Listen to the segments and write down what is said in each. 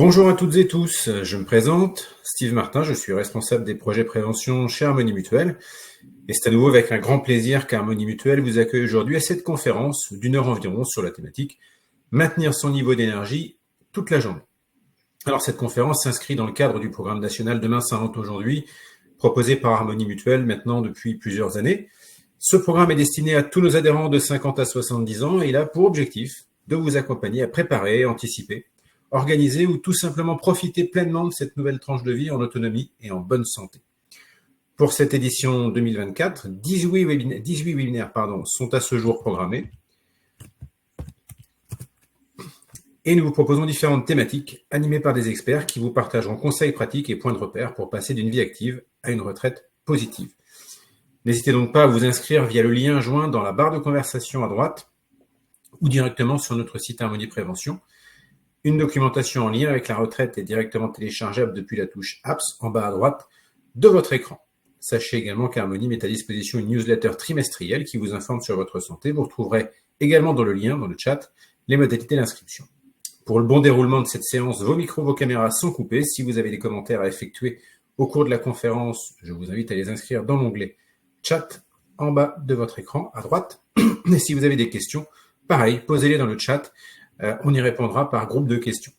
Bonjour à toutes et tous, je me présente, Steve Martin, je suis responsable des projets prévention chez Harmonie Mutuelle. Et c'est à nouveau avec un grand plaisir qu'Harmonie Mutuelle vous accueille aujourd'hui à cette conférence d'une heure environ sur la thématique maintenir son niveau d'énergie toute la journée. Alors cette conférence s'inscrit dans le cadre du programme national Demain s'invente aujourd'hui, proposé par Harmonie Mutuelle maintenant depuis plusieurs années. Ce programme est destiné à tous nos adhérents de 50 à 70 ans et il a pour objectif de vous accompagner à préparer, anticiper, organiser ou tout simplement profiter pleinement de cette nouvelle tranche de vie en autonomie et en bonne santé. Pour cette édition 2024, 18 webinaires sont à ce jour programmés. Et nous vous proposons différentes thématiques animées par des experts qui vous partageront conseils pratiques et points de repère pour passer d'une vie active à une retraite positive. N'hésitez donc pas à vous inscrire via le lien joint dans la barre de conversation à droite ou directement sur notre site Harmonie Prévention. Une documentation en lien avec la retraite est directement téléchargeable depuis la touche Apps en bas à droite de votre écran. Sachez également qu'Harmonie met à disposition une newsletter trimestrielle qui vous informe sur votre santé. Vous retrouverez également dans le lien, dans le chat, les modalités d'inscription. Pour le bon déroulement de cette séance, vos micros, vos caméras sont coupés. Si vous avez des commentaires à effectuer au cours de la conférence, je vous invite à les inscrire dans l'onglet chat en bas de votre écran à droite. Et si vous avez des questions, pareil, posez-les dans le chat. On y répondra par groupe de questions.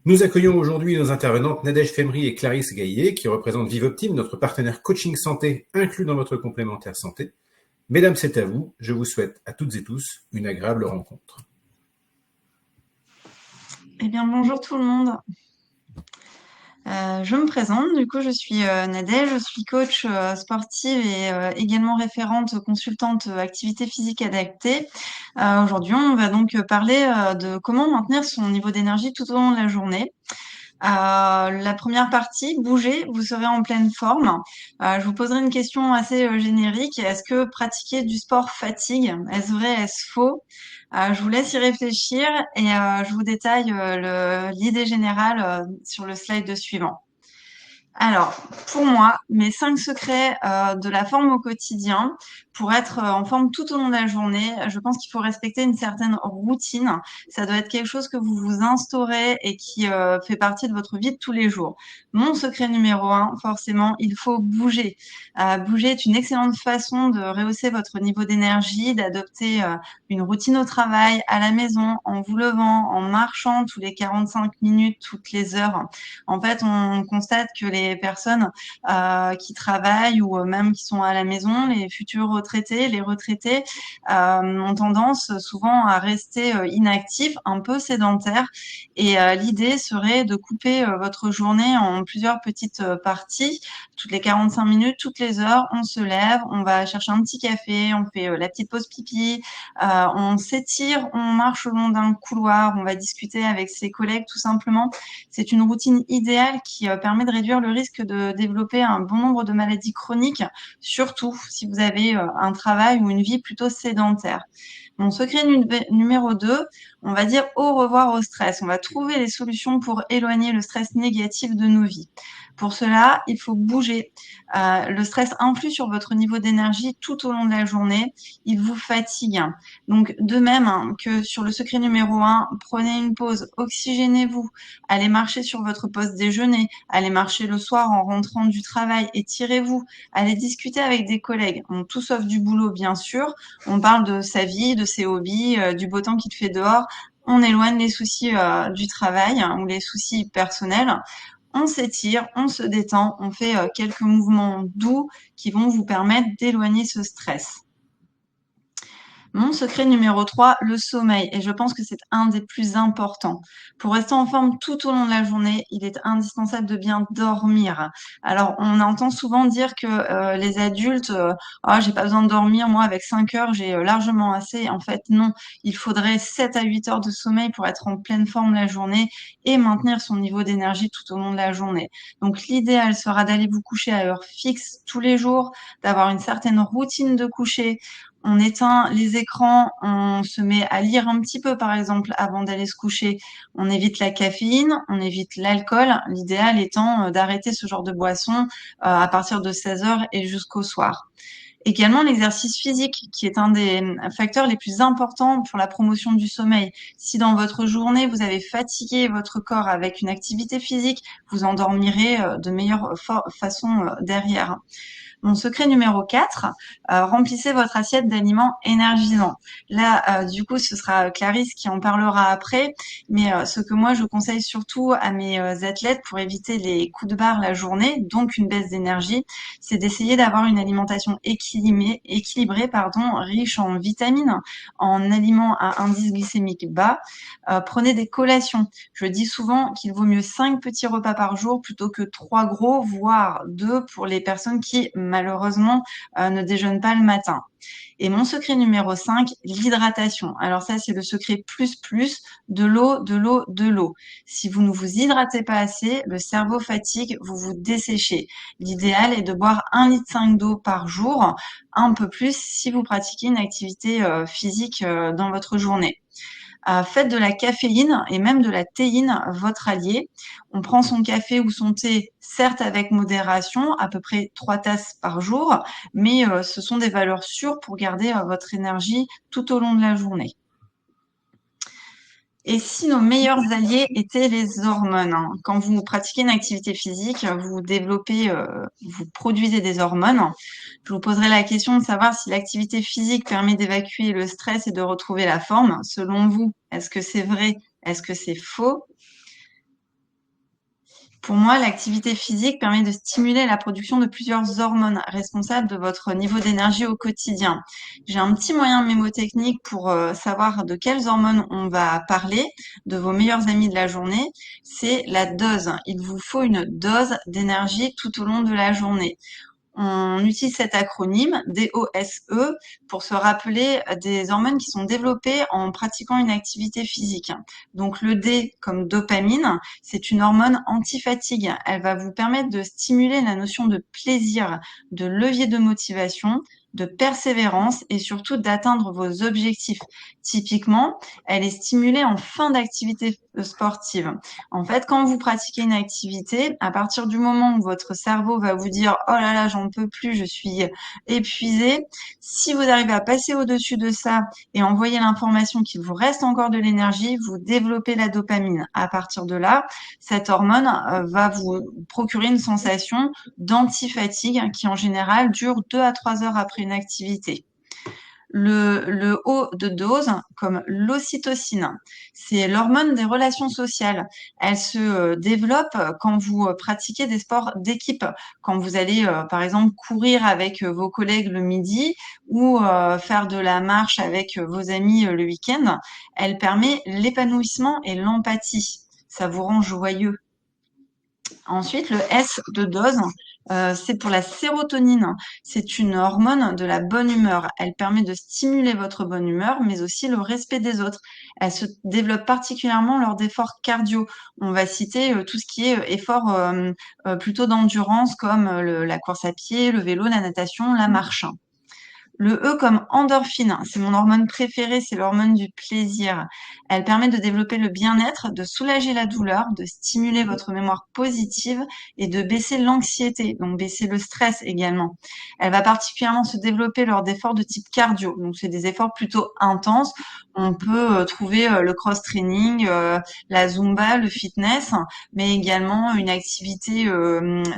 Nous accueillons aujourd'hui nos intervenantes Nadège Femri et Clarisse Gaillet qui représentent Vivoptime, notre partenaire coaching santé inclus dans votre complémentaire santé. Mesdames, c'est à vous. Je vous souhaite à toutes et tous une agréable rencontre. Eh bien, bonjour tout le monde. Je me présente, du coup, je suis Nadège, je suis coach sportive et également référente consultante activité physique adaptée. Aujourd'hui, on va donc parler de comment maintenir son niveau d'énergie tout au long de la journée. La première partie, bouger, vous serez en pleine forme. Je vous poserai une question assez générique. Est-ce que pratiquer du sport fatigue? Est-ce vrai, est-ce faux? Je vous laisse y réfléchir et je vous détaille l'idée générale sur le slide suivant. Alors, pour moi, mes 5 secrets de la forme au quotidien, pour être en forme tout au long de la journée, je pense qu'il faut respecter une certaine routine. Ça doit être quelque chose que vous vous instaurez et qui fait partie de votre vie de tous les jours. Mon secret numéro 1, forcément, il faut bouger. Bouger est une excellente façon de rehausser votre niveau d'énergie, d'adopter une routine au travail, à la maison, en vous levant, en marchant tous les 45 minutes, toutes les heures. En fait, on constate que les personnes qui travaillent ou même qui sont à la maison, les futurs retraités, les retraités, ont tendance souvent à rester inactifs, un peu sédentaires. Et l'idée serait de couper votre journée en plusieurs petites parties. Toutes les 45 minutes, toutes les heures, on se lève, on va chercher un petit café, on fait la petite pause pipi, on s'étire, on marche le long d'un couloir, on va discuter avec ses collègues tout simplement. C'est une routine idéale qui permet de réduire le risque de développer un bon nombre de maladies chroniques, surtout si vous avez un travail ou une vie plutôt sédentaire. Mon secret numéro 2, on va dire au revoir au stress. On va trouver les solutions pour éloigner le stress négatif de nos vies. Pour cela, il faut bouger. Le stress influe sur votre niveau d'énergie tout au long de la journée. Il vous fatigue. Donc, de même que sur le secret numéro 1, prenez une pause, oxygénez-vous, allez marcher sur votre pause déjeuner, allez marcher le soir en rentrant du travail, étirez-vous, allez discuter avec des collègues. Tout sauf du boulot, bien sûr. On parle de sa vie, de ses hobbies, du beau temps qu'il fait dehors. On éloigne les soucis du travail ou les soucis personnels. On s'étire, on se détend, on fait quelques mouvements doux qui vont vous permettre d'éloigner ce stress. Mon secret numéro 3, le sommeil. Et je pense que c'est un des plus importants. Pour rester en forme tout au long de la journée, il est indispensable de bien dormir. Alors, on entend souvent dire que les adultes, j'ai pas besoin de dormir, moi avec 5 heures, j'ai largement assez. En fait, non. Il faudrait 7 à 8 heures de sommeil pour être en pleine forme la journée et maintenir son niveau d'énergie tout au long de la journée. Donc, l'idéal sera d'aller vous coucher à heure fixe tous les jours, d'avoir une certaine routine de coucher. On éteint les écrans, on se met à lire un petit peu, par exemple, avant d'aller se coucher. On évite la caféine, on évite l'alcool. L'idéal étant d'arrêter ce genre de boisson à partir de 16 heures et jusqu'au soir. Également l'exercice physique, qui est un des facteurs les plus importants pour la promotion du sommeil. Si dans votre journée, vous avez fatigué votre corps avec une activité physique, vous endormirez de meilleure façon derrière. Mon secret numéro 4, remplissez votre assiette d'aliments énergisants. Là, du coup, ce sera Clarisse qui en parlera après, mais ce que moi je conseille surtout à mes athlètes pour éviter les coups de barre la journée, donc une baisse d'énergie, c'est d'essayer d'avoir une alimentation équilibrée, riche en vitamines, en aliments à indice glycémique bas. Prenez des collations. Je dis souvent qu'il vaut mieux 5 petits repas par jour plutôt que 3 gros, voire 2 pour les personnes qui malheureusement ne déjeunent pas le matin. Et mon secret numéro 5, l'hydratation. Alors ça, c'est le secret plus, de l'eau, de l'eau, de l'eau. Si vous ne vous hydratez pas assez, le cerveau fatigue, vous vous desséchez. L'idéal est de boire 1,5 litre d'eau par jour, un peu plus si vous pratiquez une activité physique dans votre journée. Faites de la caféine et même de la théine votre allié. On prend son café ou son thé, certes avec modération, à peu près 3 tasses par jour, mais ce sont des valeurs sûres pour garder votre énergie tout au long de la journée. Et si nos meilleurs alliés étaient les hormones, hein. Quand vous pratiquez une activité physique, vous développez, vous produisez des hormones. Je vous poserai la question de savoir si l'activité physique permet d'évacuer le stress et de retrouver la forme. Selon vous, est-ce que c'est vrai? Est-ce que c'est faux? Pour moi, l'activité physique permet de stimuler la production de plusieurs hormones responsables de votre niveau d'énergie au quotidien. J'ai un petit moyen mémotechnique pour savoir de quelles hormones on va parler, de vos meilleurs amis de la journée. C'est la dose. Il vous faut une dose d'énergie tout au long de la journée. On utilise cet acronyme DOSE pour se rappeler des hormones qui sont développées en pratiquant une activité physique. Donc le D comme dopamine, c'est une hormone anti-fatigue. Elle va vous permettre de stimuler la notion de plaisir, de levier de motivation, de persévérance et surtout d'atteindre vos objectifs. Typiquement, elle est stimulée en fin d'activité sportive. En fait, quand vous pratiquez une activité, à partir du moment où votre cerveau va vous dire « Oh là là, j'en peux plus, je suis épuisé », si vous arrivez à passer au-dessus de ça et envoyer l'information qu'il vous reste encore de l'énergie, vous développez la dopamine. À partir de là, cette hormone va vous procurer une sensation d'anti-fatigue qui en général dure 2 à 3 heures après une activité. Le haut de dose, comme l'ocytocine, c'est l'hormone des relations sociales. Elle se développe quand vous pratiquez des sports d'équipe, quand vous allez, par exemple, courir avec vos collègues le midi ou faire de la marche avec vos amis le week-end. Elle permet l'épanouissement et l'empathie. Ça vous rend joyeux. Ensuite, le S de dose, c'est pour la sérotonine. C'est une hormone de la bonne humeur. Elle permet de stimuler votre bonne humeur, mais aussi le respect des autres. Elle se développe particulièrement lors d'efforts cardio. On va citer tout ce qui est effort plutôt d'endurance, comme la course à pied, le vélo, la natation, la marche. Le E comme endorphine, c'est mon hormone préférée, c'est l'hormone du plaisir. Elle permet de développer le bien-être, de soulager la douleur, de stimuler votre mémoire positive et de baisser l'anxiété, donc baisser le stress également. Elle va particulièrement se développer lors d'efforts de type cardio, donc c'est des efforts plutôt intenses. On peut trouver le cross-training, la zumba, le fitness, mais également une activité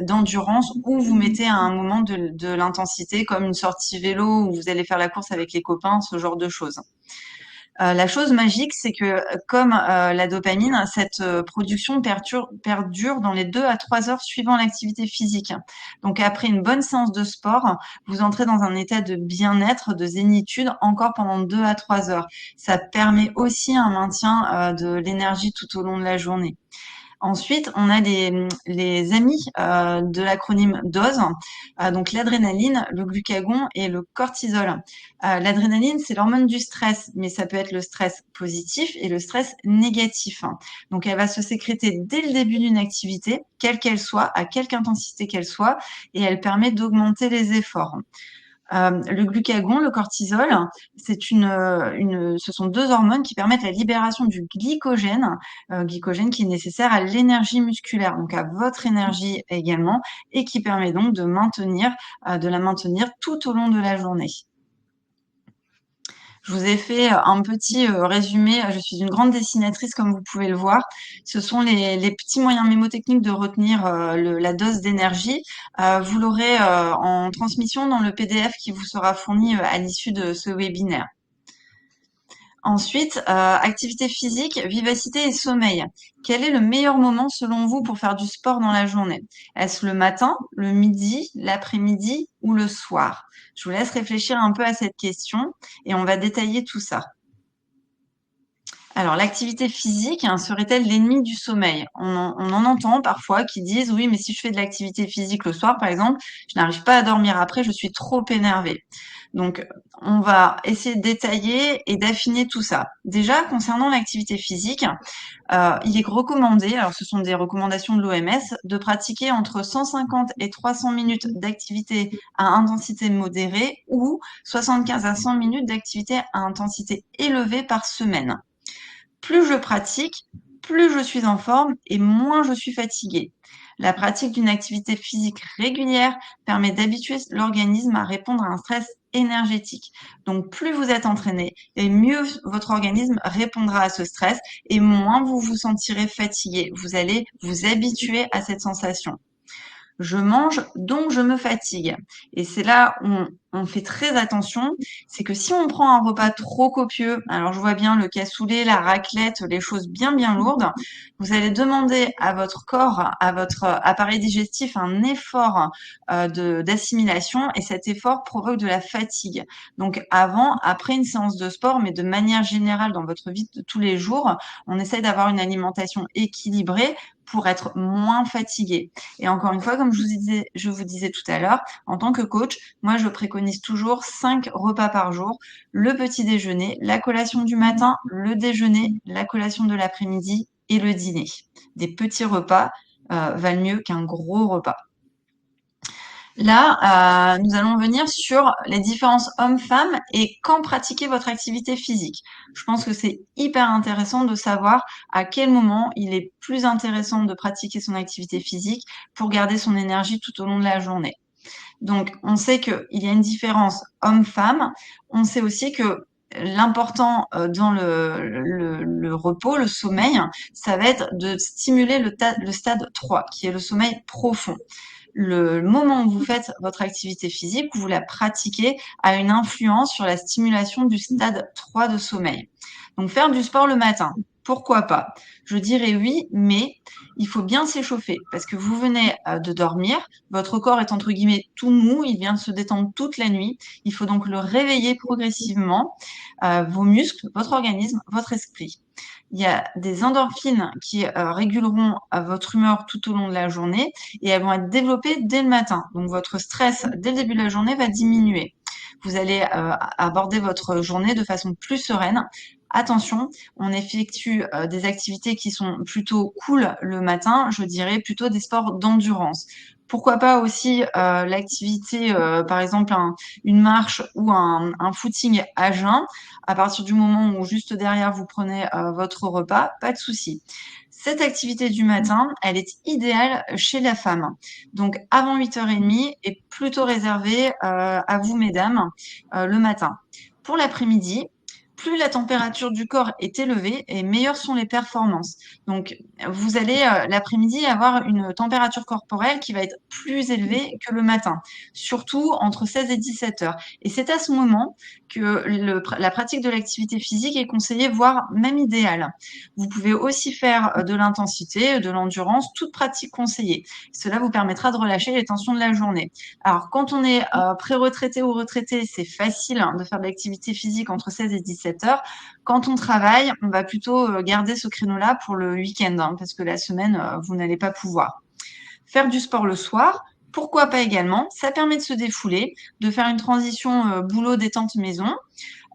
d'endurance où vous mettez à un moment de l'intensité, comme une sortie vélo où vous allez faire la course avec les copains, ce genre de choses. La chose magique, c'est que comme la dopamine, cette production perdure dans les 2 à 3 heures suivant l'activité physique. Donc après une bonne séance de sport, vous entrez dans un état de bien-être, de zénitude encore pendant 2 à 3 heures. Ça permet aussi un maintien de l'énergie tout au long de la journée. Ensuite, on a les amis de l'acronyme DOSE, donc l'adrénaline, le glucagon et le cortisol. L'adrénaline, c'est l'hormone du stress, mais ça peut être le stress positif et le stress négatif. Donc, elle va se sécréter dès le début d'une activité, quelle qu'elle soit, à quelque intensité qu'elle soit, et elle permet d'augmenter les efforts. Le glucagon, le cortisol, ce sont deux hormones qui permettent la libération du glycogène qui est nécessaire à l'énergie musculaire, donc à votre énergie également, et qui permet donc de la maintenir tout au long de la journée. Je vous ai fait un petit résumé. Je suis une grande dessinatrice, comme vous pouvez le voir. Ce sont les petits moyens mémotechniques de retenir la dose d'énergie. Vous l'aurez en transmission dans le PDF qui vous sera fourni à l'issue de ce webinaire. Ensuite, activité physique, vivacité et sommeil. Quel est le meilleur moment selon vous pour faire du sport dans la journée? Est-ce le matin, le midi, l'après-midi ou le soir? Je vous laisse réfléchir un peu à cette question et on va détailler tout ça. Alors, l'activité physique serait-elle l'ennemi du sommeil? On en entend parfois qui disent oui, mais si je fais de l'activité physique le soir, par exemple, je n'arrive pas à dormir après, je suis trop énervée. Donc, on va essayer de détailler et d'affiner tout ça. Déjà, concernant l'activité physique, il est recommandé, alors ce sont des recommandations de l'OMS, de pratiquer entre 150 et 300 minutes d'activité à intensité modérée ou 75 à 100 minutes d'activité à intensité élevée par semaine. Plus je pratique, plus je suis en forme et moins je suis fatiguée. La pratique d'une activité physique régulière permet d'habituer l'organisme à répondre à un stress énergétique. Donc plus vous êtes entraîné et mieux votre organisme répondra à ce stress et moins vous vous sentirez fatigué. Vous allez vous habituer à cette sensation. Je mange, donc je me fatigue. Et c'est là où on fait très attention, c'est que si on prend un repas trop copieux, alors je vois bien le cassoulet, la raclette, les choses bien bien lourdes, vous allez demander à votre corps, à votre appareil digestif un effort d'assimilation et cet effort provoque de la fatigue. Donc avant, après une séance de sport, mais de manière générale dans votre vie de tous les jours, on essaie d'avoir une alimentation équilibrée pour être moins fatigué. Et encore une fois, comme je vous disais tout à l'heure, en tant que coach, moi, je préconise toujours 5 repas par jour. Le petit déjeuner, la collation du matin, le déjeuner, la collation de l'après-midi et le dîner. Des petits repas valent mieux qu'un gros repas. Là, nous allons venir sur les différences hommes-femmes et quand pratiquer votre activité physique. Je pense que c'est hyper intéressant de savoir à quel moment il est plus intéressant de pratiquer son activité physique pour garder son énergie tout au long de la journée. Donc, on sait qu'il y a une différence homme-femme. On sait aussi que l'important dans le repos, le sommeil, ça va être de stimuler le stade 3, qui est le sommeil profond. Le moment où vous faites votre activité physique, où vous la pratiquez, a une influence sur la stimulation du stade 3 de sommeil. Donc faire du sport le matin, pourquoi pas? Je dirais oui, mais il faut bien s'échauffer parce que vous venez de dormir, votre corps est entre guillemets tout mou, il vient de se détendre toute la nuit. Il faut donc le réveiller progressivement, vos muscles, votre organisme, votre esprit. Il y a des endorphines qui réguleront votre humeur tout au long de la journée et elles vont être développées dès le matin. Donc votre stress dès le début de la journée va diminuer. Vous allez aborder votre journée de façon plus sereine. Attention, on effectue des activités qui sont plutôt cool le matin, je dirais plutôt des sports d'endurance. Pourquoi pas aussi l'activité, par exemple une marche ou un footing à jeun, à partir du moment où juste derrière vous prenez votre repas, pas de souci. Cette activité du matin, elle est idéale chez la femme. Donc avant 8h30 et plutôt réservée à vous mesdames le matin. Pour l'après-midi, plus la température du corps est élevée et meilleures sont les performances. Donc, vous allez l'après-midi avoir une température corporelle qui va être plus élevée que le matin, surtout entre 16 et 17 heures. Et c'est à ce moment que la pratique de l'activité physique est conseillée, voire même idéale. Vous pouvez aussi faire de l'intensité, de l'endurance, toute pratique conseillée. Cela vous permettra de relâcher les tensions de la journée. Alors, quand on est pré-retraité ou retraité, c'est facile de faire de l'activité physique entre 16 et 17 heures. Quand on travaille, on va plutôt garder ce créneau-là pour le week-end, parce que la semaine, vous n'allez pas pouvoir. Faire du sport le soir, pourquoi pas également? Ça permet de se défouler, de faire une transition boulot détente maison.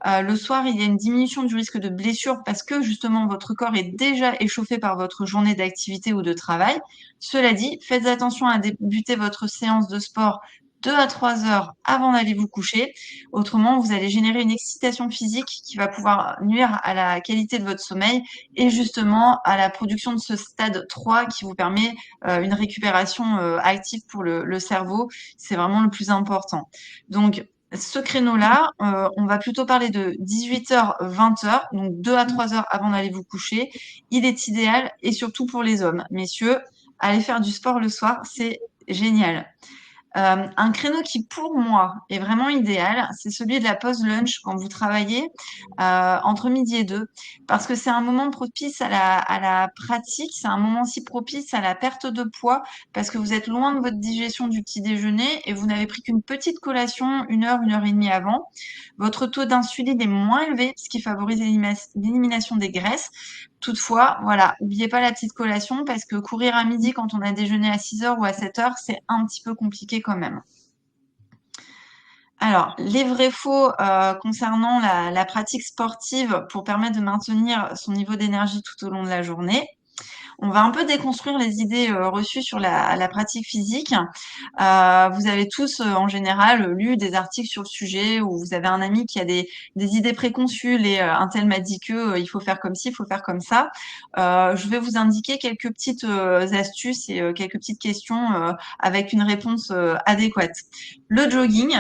Le soir, il y a une diminution du risque de blessure parce que justement votre corps est déjà échauffé par votre journée d'activité ou de travail. Cela dit, faites attention à débuter votre séance de sport 2 à 3 heures avant d'aller vous coucher. Autrement, vous allez générer une excitation physique qui va pouvoir nuire à la qualité de votre sommeil et justement à la production de ce stade 3 qui vous permet une récupération active pour le cerveau. C'est vraiment le plus important. Donc, ce créneau-là, on va plutôt parler de 18h, 20h, donc 2 à 3 heures avant d'aller vous coucher. Il est idéal et surtout pour les hommes. Messieurs, aller faire du sport le soir, c'est génial. Un créneau qui, pour moi, est vraiment idéal, c'est celui de la pause lunch quand vous travaillez entre midi et deux, parce que c'est un moment propice à la pratique, c'est un moment aussi propice à la perte de poids, parce que vous êtes loin de votre digestion du petit déjeuner et vous n'avez pris qu'une petite collation 1 heure et demie avant. Votre taux d'insuline est moins élevé, ce qui favorise l'élimination des graisses. Toutefois, voilà, n'oubliez pas la petite collation parce que courir à midi quand on a déjeuné à 6 heures ou à 7 heures, c'est un petit peu compliqué quand même. Alors, les vrais faux concernant la pratique sportive pour permettre de maintenir son niveau d'énergie tout au long de la journée. On va un peu déconstruire les idées reçues sur la pratique physique. Vous avez tous, en général, lu des articles sur le sujet où vous avez un ami qui a des idées préconçues. Un tel m'a dit que il faut faire comme ci, il faut faire comme ça. Je vais vous indiquer quelques petites astuces et quelques petites questions avec une réponse adéquate. Le jogging,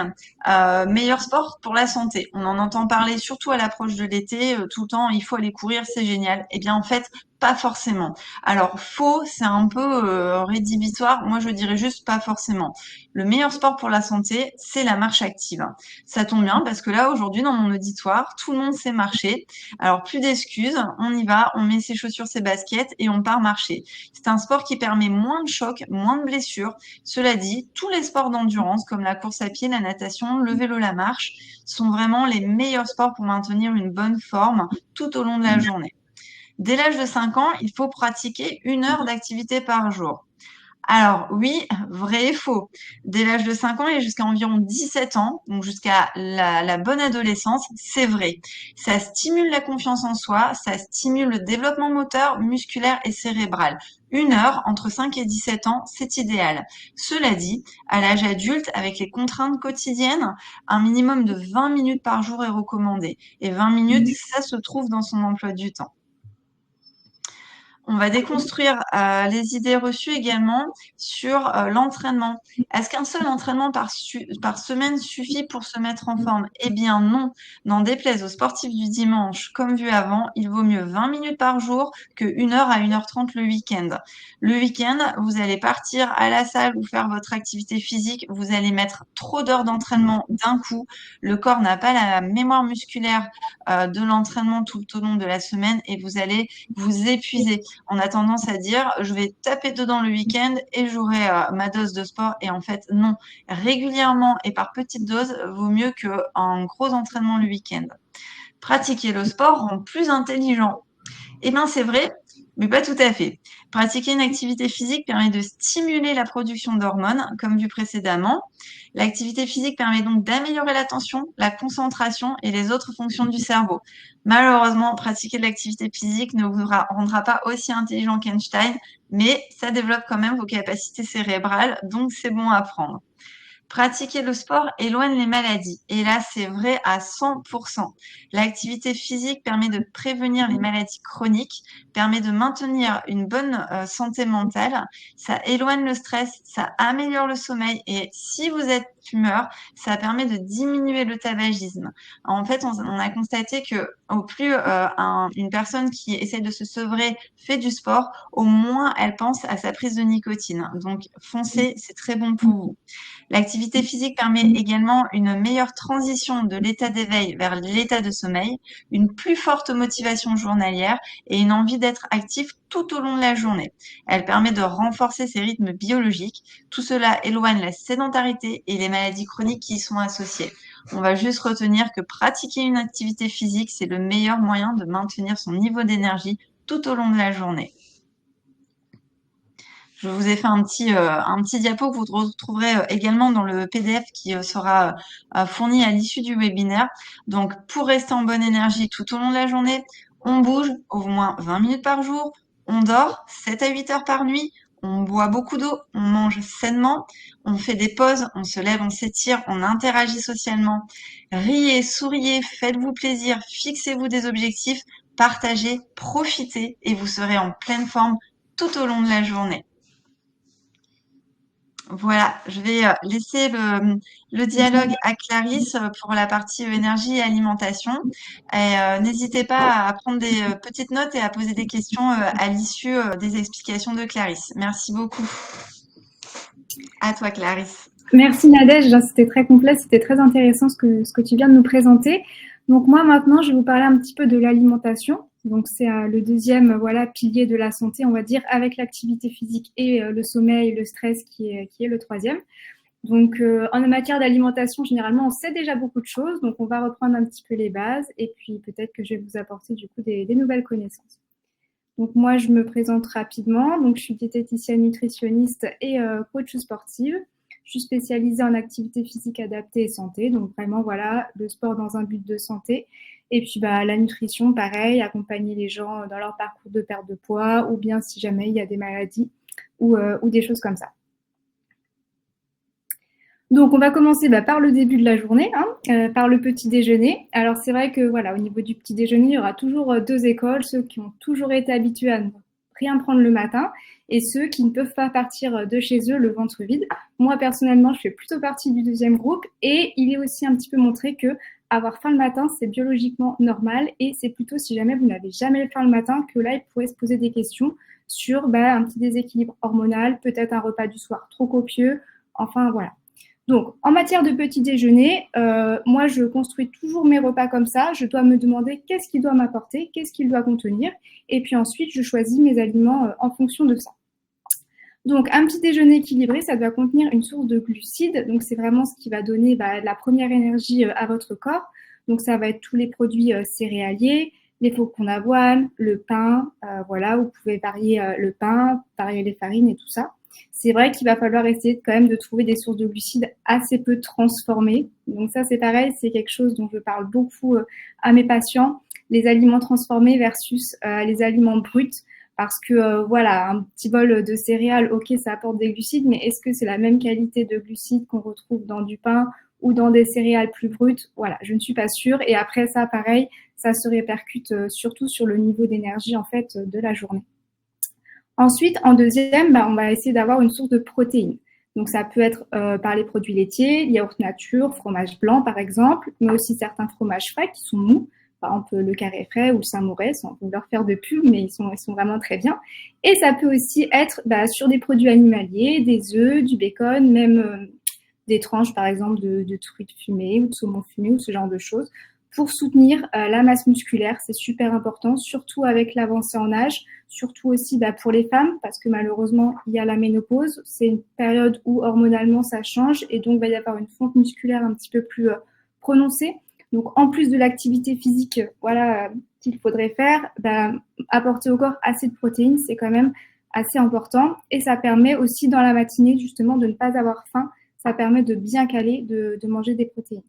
meilleur sport pour la santé. On en entend parler surtout à l'approche de l'été, tout le temps, il faut aller courir, c'est génial. Eh bien, en fait, pas forcément. Alors, faux, c'est un peu rédhibitoire. Moi, je dirais juste pas forcément. Le meilleur sport pour la santé, c'est la marche active. Ça tombe bien parce que là, aujourd'hui, dans mon auditoire, tout le monde sait marcher. Alors, plus d'excuses, on y va, on met ses chaussures, ses baskets et on part marcher. C'est un sport qui permet moins de chocs, moins de blessures. Cela dit, tous les sports d'endurance, comme la course à pied, la natation, le vélo, la marche, sont vraiment les meilleurs sports pour maintenir une bonne forme tout au long de la journée. Dès l'âge de 5 ans, il faut pratiquer 1 heure d'activité par jour. Alors oui, vrai et faux. Dès l'âge de 5 ans et jusqu'à environ 17 ans, donc jusqu'à la bonne adolescence, c'est vrai. Ça stimule la confiance en soi, ça stimule le développement moteur, musculaire et cérébral. 1 heure entre 5 et 17 ans, c'est idéal. Cela dit, à l'âge adulte, avec les contraintes quotidiennes, un minimum de 20 minutes par jour est recommandé. Et 20 minutes, ça se trouve dans son emploi du temps. On va déconstruire les idées reçues également sur l'entraînement. Est-ce qu'un seul entraînement par semaine suffit pour se mettre en forme? Eh bien non. N'en déplaise aux sportifs du dimanche, comme vu avant, il vaut mieux 20 minutes par jour que 1 heure à 1 h 30 le week-end. Le week-end, vous allez partir à la salle ou faire votre activité physique, vous allez mettre trop d'heures d'entraînement d'un coup. Le corps n'a pas la mémoire musculaire de l'entraînement tout au long de la semaine et vous allez vous épuiser. On a tendance à dire je vais taper dedans le week-end et j'aurai ma dose de sport. Et en fait, non. Régulièrement et par petites doses vaut mieux qu'un gros entraînement le week-end. Pratiquer le sport rend plus intelligent. Eh bien, c'est vrai, mais pas tout à fait. Pratiquer une activité physique permet de stimuler la production d'hormones, comme vu précédemment. L'activité physique permet donc d'améliorer l'attention, la concentration et les autres fonctions du cerveau. Malheureusement, pratiquer de l'activité physique ne vous rendra pas aussi intelligent qu'Einstein, mais ça développe quand même vos capacités cérébrales, donc c'est bon à prendre. Pratiquer le sport éloigne les maladies. Et là, c'est vrai à 100%. L'activité physique permet de prévenir les maladies chroniques, permet de maintenir une bonne santé mentale, ça éloigne le stress, ça améliore le sommeil et si vous êtes fumeur, ça permet de diminuer le tabagisme. En fait, on a constaté que au plus une personne qui essaie de se sevrer fait du sport, au moins elle pense à sa prise de nicotine. Donc foncez, c'est très bon pour vous. L'activité physique permet également une meilleure transition de l'état d'éveil vers l'état de sommeil, une plus forte motivation journalière et une envie d'être actif tout au long de la journée. Elle permet de renforcer ses rythmes biologiques. Tout cela éloigne la sédentarité et les maladies chroniques qui y sont associées. On va juste retenir que pratiquer une activité physique, c'est le meilleur moyen de maintenir son niveau d'énergie tout au long de la journée. Je vous ai fait un petit diapo que vous retrouverez également dans le PDF qui sera fourni à l'issue du webinaire. Donc, pour rester en bonne énergie tout au long de la journée, on bouge au moins 20 minutes par jour, on dort 7 à 8 heures par nuit, on boit beaucoup d'eau, on mange sainement, on fait des pauses, on se lève, on s'étire, on interagit socialement. Riez, souriez, faites-vous plaisir, fixez-vous des objectifs, partagez, profitez et vous serez en pleine forme tout au long de la journée. Voilà, je vais laisser le dialogue à Clarisse pour la partie énergie et alimentation. Et n'hésitez pas à prendre des petites notes et à poser des questions à l'issue des explications de Clarisse. Merci beaucoup. À toi, Clarisse. Merci Nadège, c'était très complet, c'était très intéressant ce que tu viens de nous présenter. Donc moi maintenant, je vais vous parler un petit peu de l'alimentation. Donc c'est le deuxième pilier de la santé, on va dire, avec l'activité physique et le sommeil, le stress qui est le troisième. Donc en matière d'alimentation, généralement, on sait déjà beaucoup de choses, donc on va reprendre un petit peu les bases et puis peut-être que je vais vous apporter du coup des nouvelles connaissances. Donc moi, je me présente rapidement. Donc je suis diététicienne nutritionniste et coach sportive. Je suis spécialisée en activité physique adaptée et santé. Donc vraiment, voilà, le sport dans un but de santé. Et puis la nutrition, pareil, accompagner les gens dans leur parcours de perte de poids ou bien si jamais il y a des maladies ou des choses comme ça. Donc, on va commencer par le début de la journée, par le petit déjeuner. Alors, c'est vrai que au niveau du petit déjeuner, il y aura toujours deux écoles, ceux qui ont toujours été habitués à ne rien prendre le matin et ceux qui ne peuvent pas partir de chez eux le ventre vide. Moi, personnellement, je fais plutôt partie du deuxième groupe et il est aussi un petit peu montré que avoir faim le matin, c'est biologiquement normal et c'est plutôt si jamais vous n'avez jamais faim le matin que là, il pourrait se poser des questions sur un petit déséquilibre hormonal, peut-être un repas du soir trop copieux, enfin voilà. Donc, en matière de petit déjeuner, moi, je construis toujours mes repas comme ça. Je dois me demander qu'est-ce qu'il doit m'apporter, qu'est-ce qu'il doit contenir. Et puis ensuite, je choisis mes aliments en fonction de ça. Donc, un petit déjeuner équilibré, ça doit contenir une source de glucides. Donc, c'est vraiment ce qui va donner la première énergie à votre corps. Donc, ça va être tous les produits céréaliers, les flocons d'avoine, le pain. Vous pouvez varier le pain, varier les farines et tout ça. C'est vrai qu'il va falloir essayer quand même de trouver des sources de glucides assez peu transformées. Donc ça, c'est pareil, c'est quelque chose dont je parle beaucoup à mes patients, les aliments transformés versus les aliments bruts. Parce que un petit bol de céréales, ok, ça apporte des glucides, mais est-ce que c'est la même qualité de glucides qu'on retrouve dans du pain ou dans des céréales plus brutes? Voilà, je ne suis pas sûre. Et après ça, pareil, ça se répercute surtout sur le niveau d'énergie en fait de la journée. Ensuite, en deuxième, on va essayer d'avoir une source de protéines. Donc, ça peut être par les produits laitiers, yaourt nature, fromage blanc par exemple, mais aussi certains fromages frais qui sont mous, par exemple le Carré frais ou le Saint-Maurès, sans leur faire de pub, mais ils sont vraiment très bien. Et ça peut aussi être sur des produits animaliers, des œufs, du bacon, même des tranches par exemple de truites fumées ou de saumon fumé ou ce genre de choses. Pour soutenir la masse musculaire, c'est super important, surtout avec l'avancée en âge, surtout aussi pour les femmes, parce que malheureusement, il y a la ménopause. C'est une période où hormonalement, ça change et donc il va y avoir une fonte musculaire un petit peu plus prononcée. Donc, en plus de l'activité physique qu'il faudrait faire, apporter au corps assez de protéines, c'est quand même assez important. Et ça permet aussi dans la matinée, justement, de ne pas avoir faim. Ça permet de bien caler, de manger des protéines.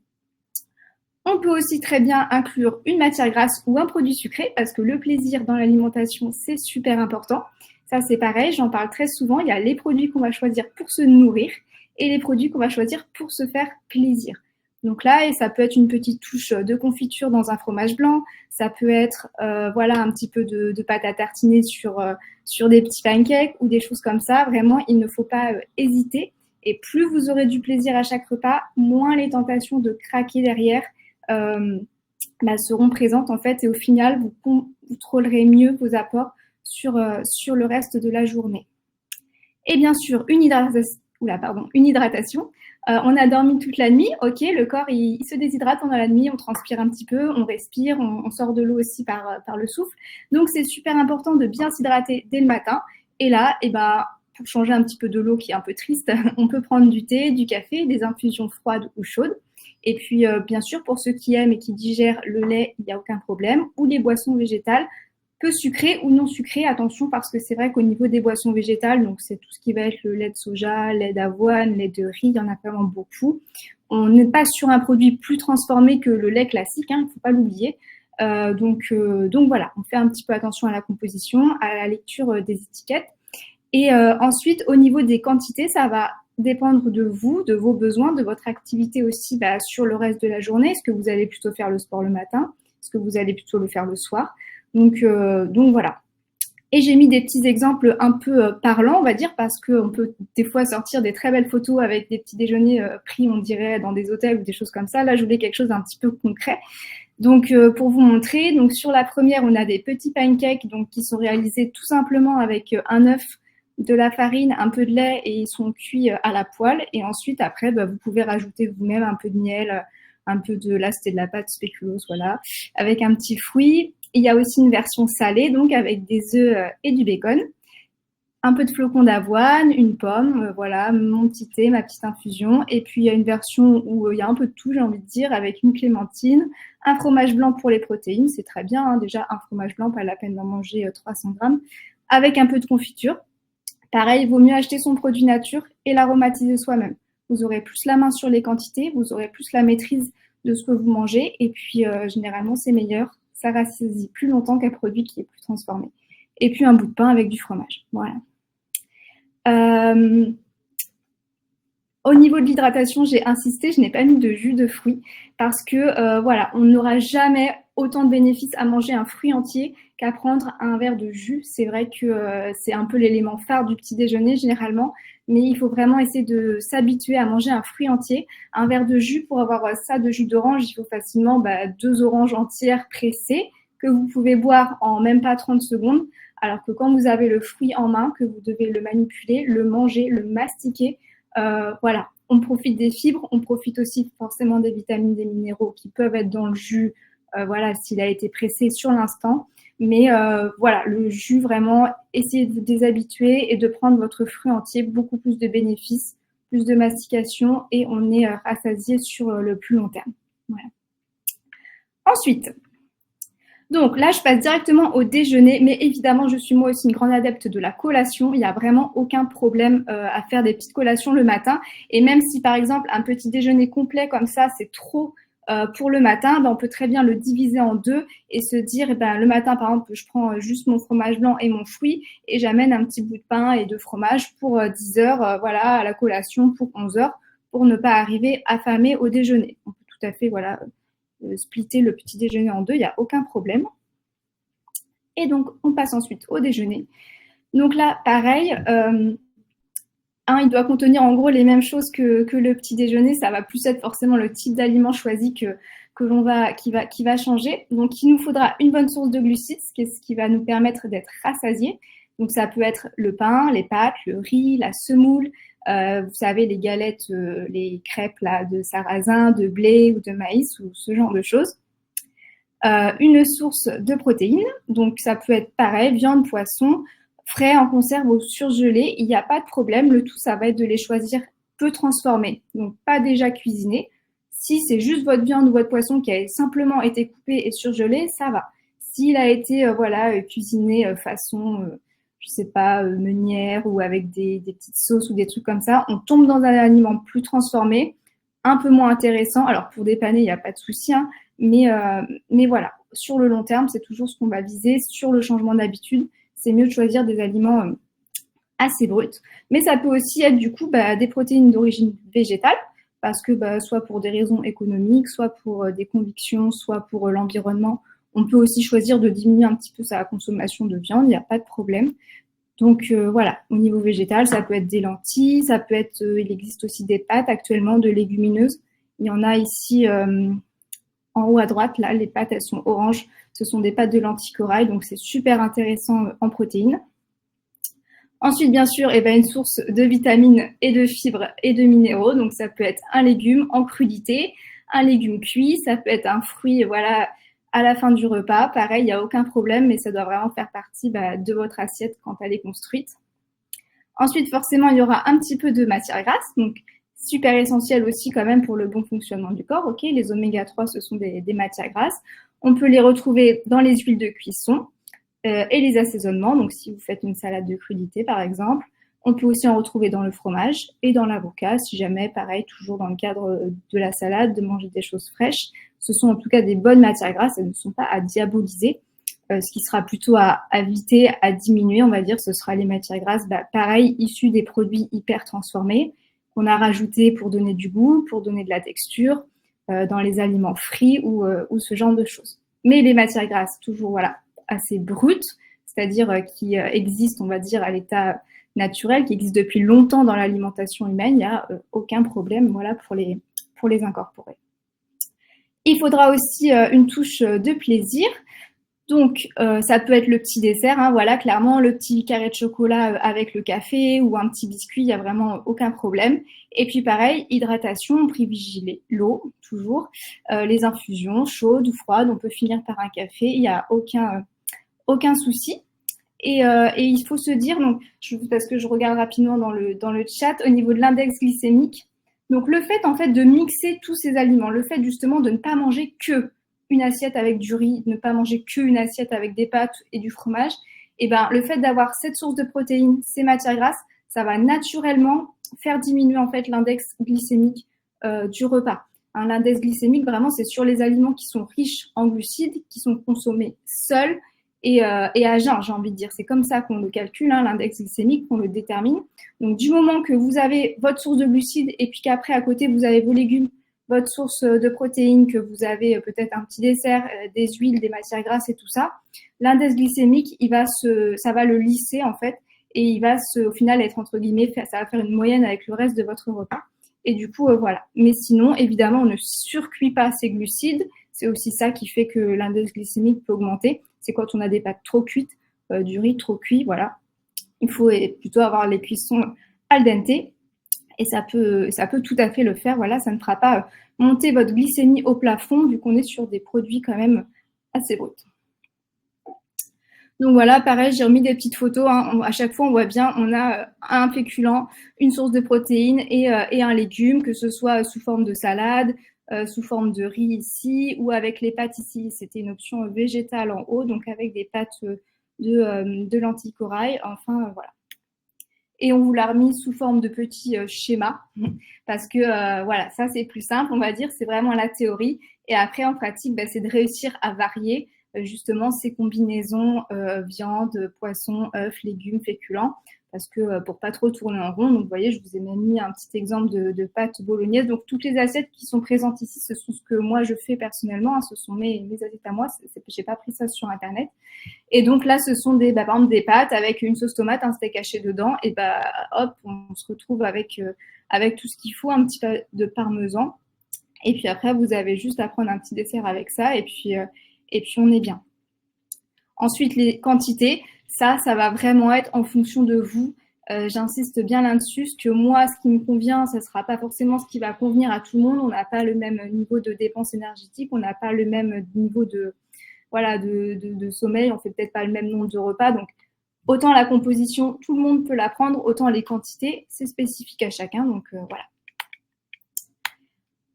On peut aussi très bien inclure une matière grasse ou un produit sucré parce que le plaisir dans l'alimentation, c'est super important. Ça, c'est pareil, j'en parle très souvent. Il y a les produits qu'on va choisir pour se nourrir et les produits qu'on va choisir pour se faire plaisir. Donc là, et ça peut être une petite touche de confiture dans un fromage blanc. Ça peut être un petit peu de pâte à tartiner sur des petits pancakes ou des choses comme ça. Vraiment, il ne faut pas hésiter. Et plus vous aurez du plaisir à chaque repas, moins les tentations de craquer derrière seront présentes en fait et au final vous contrôlerez mieux vos apports sur le reste de la journée. Et bien sûr une hydratation. On a dormi toute la nuit, ok, le corps il se déshydrate pendant la nuit, on transpire un petit peu, on respire, on sort de l'eau aussi par le souffle. Donc c'est super important de bien s'hydrater dès le matin. Et là, pour changer un petit peu de l'eau qui est un peu triste, on peut prendre du thé, du café, des infusions froides ou chaudes. Et puis, bien sûr, pour ceux qui aiment et qui digèrent le lait, il n'y a aucun problème. Ou les boissons végétales, peu sucrées ou non sucrées. Attention, parce que c'est vrai qu'au niveau des boissons végétales, donc c'est tout ce qui va être le lait de soja, lait d'avoine, lait de riz, il y en a vraiment beaucoup. On n'est pas sur un produit plus transformé que le lait classique, il ne faut pas l'oublier. Donc voilà, on fait un petit peu attention à la composition, à la lecture des étiquettes. Et ensuite, au niveau des quantités, ça va dépendre de vous, de vos besoins, de votre activité aussi sur le reste de la journée. Est-ce que vous allez plutôt faire le sport le matin? Est-ce que vous allez plutôt le faire le soir? Donc voilà. Et j'ai mis des petits exemples un peu parlants, on va dire, parce qu'on peut des fois sortir des très belles photos avec des petits déjeuners pris, on dirait, dans des hôtels ou des choses comme ça. Là, je voulais quelque chose d'un petit peu concret. Donc, pour vous montrer, donc sur la première, on a des petits pancakes donc, qui sont réalisés tout simplement avec un œuf, de la farine, un peu de lait et ils sont cuits à la poêle. Et ensuite, après, vous pouvez rajouter vous-même un peu de miel, un peu de, là, c'était de la pâte spéculoos, voilà, avec un petit fruit. Il y a aussi une version salée, donc avec des œufs et du bacon. Un peu de flocons d'avoine, une pomme, voilà, mon petit thé, ma petite infusion. Et puis, il y a une version où il y a un peu de tout, j'ai envie de dire, avec une clémentine, un fromage blanc pour les protéines, c'est très bien, hein, déjà, un fromage blanc, pas la peine d'en manger 300 grammes, avec un peu de confiture. Pareil, il vaut mieux acheter son produit nature et l'aromatiser soi-même. Vous aurez plus la main sur les quantités, vous aurez plus la maîtrise de ce que vous mangez. Et puis, généralement, c'est meilleur. Ça rassasie plus longtemps qu'un produit qui est plus transformé. Et puis, un bout de pain avec du fromage. Voilà. Au niveau de l'hydratation, j'ai insisté, je n'ai pas mis de jus de fruits parce que voilà, on n'aura jamais autant de bénéfices à manger un fruit entier qu'à prendre un verre de jus. C'est vrai que c'est un peu l'élément phare du petit déjeuner généralement, mais il faut vraiment essayer de s'habituer à manger un fruit entier. Un verre de jus, pour avoir ça de jus d'orange, il faut facilement 2 oranges entières pressées que vous pouvez boire en même pas 30 secondes. Alors que quand vous avez le fruit en main, que vous devez le manipuler, le manger, le mastiquer, voilà, on profite des fibres, on profite aussi forcément des vitamines, des minéraux qui peuvent être dans le jus, voilà, s'il a été pressé sur l'instant. Mais voilà, le jus, vraiment, essayez de vous déshabituer et de prendre votre fruit entier, beaucoup plus de bénéfices, plus de mastication et on est rassasié sur le plus long terme. Voilà. Ensuite, donc là, je passe directement au déjeuner, mais évidemment, je suis moi aussi une grande adepte de la collation. Il n'y a vraiment aucun problème à faire des petites collations le matin. Et même si, par exemple, un petit déjeuner complet comme ça, c'est trop pour le matin, on peut très bien le diviser en deux et se dire, le matin, par exemple, je prends juste mon fromage blanc et mon fruit et j'amène un petit bout de pain et de fromage pour 10 heures, voilà, à la collation pour 11 heures, pour ne pas arriver affamé au déjeuner. On peut tout à fait, voilà, splitter le petit déjeuner en deux, il n'y a aucun problème. Et donc, on passe ensuite au déjeuner. Donc là, pareil, il doit contenir en gros les mêmes choses que le petit déjeuner. Ça va plus être forcément le type d'aliment choisi qui va changer. Donc, il nous faudra une bonne source de glucides, ce qui va nous permettre d'être rassasiés. Donc, ça peut être le pain, les pâtes, le riz, la semoule, vous savez, les galettes, les crêpes là, de sarrasin, de blé ou de maïs ou ce genre de choses. Une source de protéines, donc ça peut être pareil, viande, poisson, frais en conserve ou surgelés, il n'y a pas de problème. Le tout, ça va être de les choisir peu transformés, donc pas déjà cuisinés. Si c'est juste votre viande ou votre poisson qui a simplement été coupé et surgelé, ça va. S'il a été cuisiné façon je sais pas, meunière ou avec des petites sauces ou des trucs comme ça, on tombe dans un aliment plus transformé, un peu moins intéressant. Alors, pour dépanner, il n'y a pas de souci, hein, mais voilà, sur le long terme, c'est toujours ce qu'on va viser. Sur le changement d'habitude, c'est mieux de choisir des aliments assez bruts. Mais ça peut aussi être du coup des protéines d'origine végétale, parce que soit pour des raisons économiques, soit pour des convictions, soit pour l'environnement, on peut aussi choisir de diminuer un petit peu sa consommation de viande, il n'y a pas de problème. Donc voilà, au niveau végétal, ça peut être des lentilles, ça peut être, il existe aussi des pâtes actuellement de légumineuses. Il y en a ici en haut à droite, là, les pâtes, elles sont oranges. Ce sont des pâtes de lentilles corail, donc c'est super intéressant en protéines. Ensuite, bien sûr, une source de vitamines et de fibres et de minéraux. Donc ça peut être un légume en crudité, un légume cuit, ça peut être un fruit, voilà, à la fin du repas, pareil, il n'y a aucun problème, mais ça doit vraiment faire partie de votre assiette quand elle est construite. Ensuite, forcément, il y aura un petit peu de matière grasse, donc super essentiel aussi quand même pour le bon fonctionnement du corps. Ok, les oméga 3, ce sont des matières grasses. On peut les retrouver dans les huiles de cuisson et les assaisonnements. Donc, si vous faites une salade de crudité, par exemple, on peut aussi en retrouver dans le fromage et dans l'avocat, si jamais, pareil, toujours dans le cadre de la salade, de manger des choses fraîches. Ce sont en tout cas des bonnes matières grasses, elles ne sont pas à diaboliser. Ce qui sera plutôt à éviter, à diminuer, on va dire, ce sera les matières grasses, pareil, issues des produits hyper transformés qu'on a rajoutés pour donner du goût, pour donner de la texture, dans les aliments frits ou ce genre de choses. Mais les matières grasses, toujours voilà, assez brutes, c'est-à-dire qui existent, on va dire, à l'état naturel, qui existent depuis longtemps dans l'alimentation humaine, il n'y a aucun problème voilà, pour les incorporer. Il faudra aussi une touche de plaisir. Donc, ça peut être le petit dessert, hein, voilà, clairement, le petit carré de chocolat avec le café ou un petit biscuit, il n'y a vraiment aucun problème. Et puis, pareil, hydratation, on privilégie l'eau, toujours. Les infusions, chaudes ou froides, on peut finir par un café, il n'y a aucun souci. Et il faut se dire, donc, parce que je regarde rapidement dans le chat, au niveau de l'index glycémique, donc le fait, en fait, de mixer tous ces aliments, le fait justement de ne pas manger que une assiette avec du riz, ne pas manger qu'une assiette avec des pâtes et du fromage, et ben le fait d'avoir cette source de protéines, ces matières grasses, ça va naturellement faire diminuer en fait l'index glycémique du repas. Hein, l'index glycémique, vraiment, c'est sur les aliments qui sont riches en glucides, qui sont consommés seuls et à jeun, j'ai envie de dire. C'est comme ça qu'on le calcule, hein, l'index glycémique, qu'on le détermine. Donc, du moment que vous avez votre source de glucides et puis qu'après, à côté, vous avez vos légumes, votre source de protéines, que vous avez peut-être un petit dessert, des huiles, des matières grasses et tout ça, l'index glycémique, ça va le lisser en fait, et il va au final être entre guillemets, ça va faire une moyenne avec le reste de votre repas. Et du coup, voilà. Mais sinon, évidemment, on ne surcuit pas ces glucides. C'est aussi ça qui fait que l'index glycémique peut augmenter. C'est quand on a des pâtes trop cuites, du riz trop cuit, voilà. Il faut plutôt avoir les cuissons al dente. Et ça peut tout à fait le faire. Voilà, ça ne fera pas monter votre glycémie au plafond vu qu'on est sur des produits quand même assez bruts. Donc voilà, pareil, j'ai remis des petites photos. Hein. À chaque fois, on voit bien, on a un féculent, une source de protéines et un légume, que ce soit sous forme de salade, sous forme de riz ici, ou avec les pâtes ici. C'était une option végétale en haut, donc avec des pâtes de lentilles corail. Enfin, voilà. Et on vous l'a remis sous forme de petits schémas parce que voilà, ça c'est plus simple, on va dire, c'est vraiment la théorie. Et après, en pratique, c'est de réussir à varier justement ces combinaisons viande, poisson, œufs, légumes, féculents, parce que pour pas trop tourner en rond. Donc, vous voyez, je vous ai même mis un petit exemple de pâte bolognaise. Donc, toutes les assiettes qui sont présentes ici, ce sont ce que moi je fais personnellement. Hein, ce sont mes assiettes à moi. J'ai pas pris ça sur Internet. Et donc là, ce sont par exemple des pâtes avec une sauce tomate, un steak haché dedans. Et hop, on se retrouve avec tout ce qu'il faut, un petit peu de parmesan. Et puis après, vous avez juste à prendre un petit dessert avec ça. Et puis on est bien. Ensuite, les quantités, ça va vraiment être en fonction de vous. J'insiste bien là-dessus, ce que moi, ce qui me convient, ça ne sera pas forcément ce qui va convenir à tout le monde. On n'a pas le même niveau de dépense énergétique, on n'a pas le même niveau de sommeil, on fait peut-être pas le même nombre de repas. Donc, autant la composition, tout le monde peut la prendre, autant les quantités, c'est spécifique à chacun. Donc, voilà.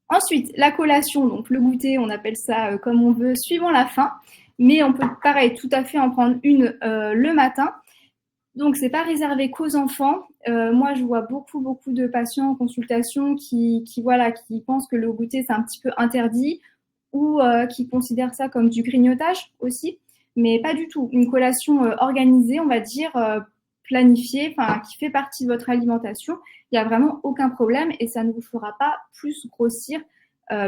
Ensuite, la collation, donc le goûter, on appelle ça comme on veut, suivant la faim. Mais on peut, pareil, tout à fait en prendre une le matin. Donc, c'est pas réservé qu'aux enfants. Moi, je vois beaucoup de patients en consultation qui pensent que le goûter, c'est un petit peu interdit ou qui considèrent ça comme du grignotage aussi. Mais pas du tout. Une collation organisée, on va dire, planifiée, qui fait partie de votre alimentation, il n'y a vraiment aucun problème et ça ne vous fera pas plus grossir.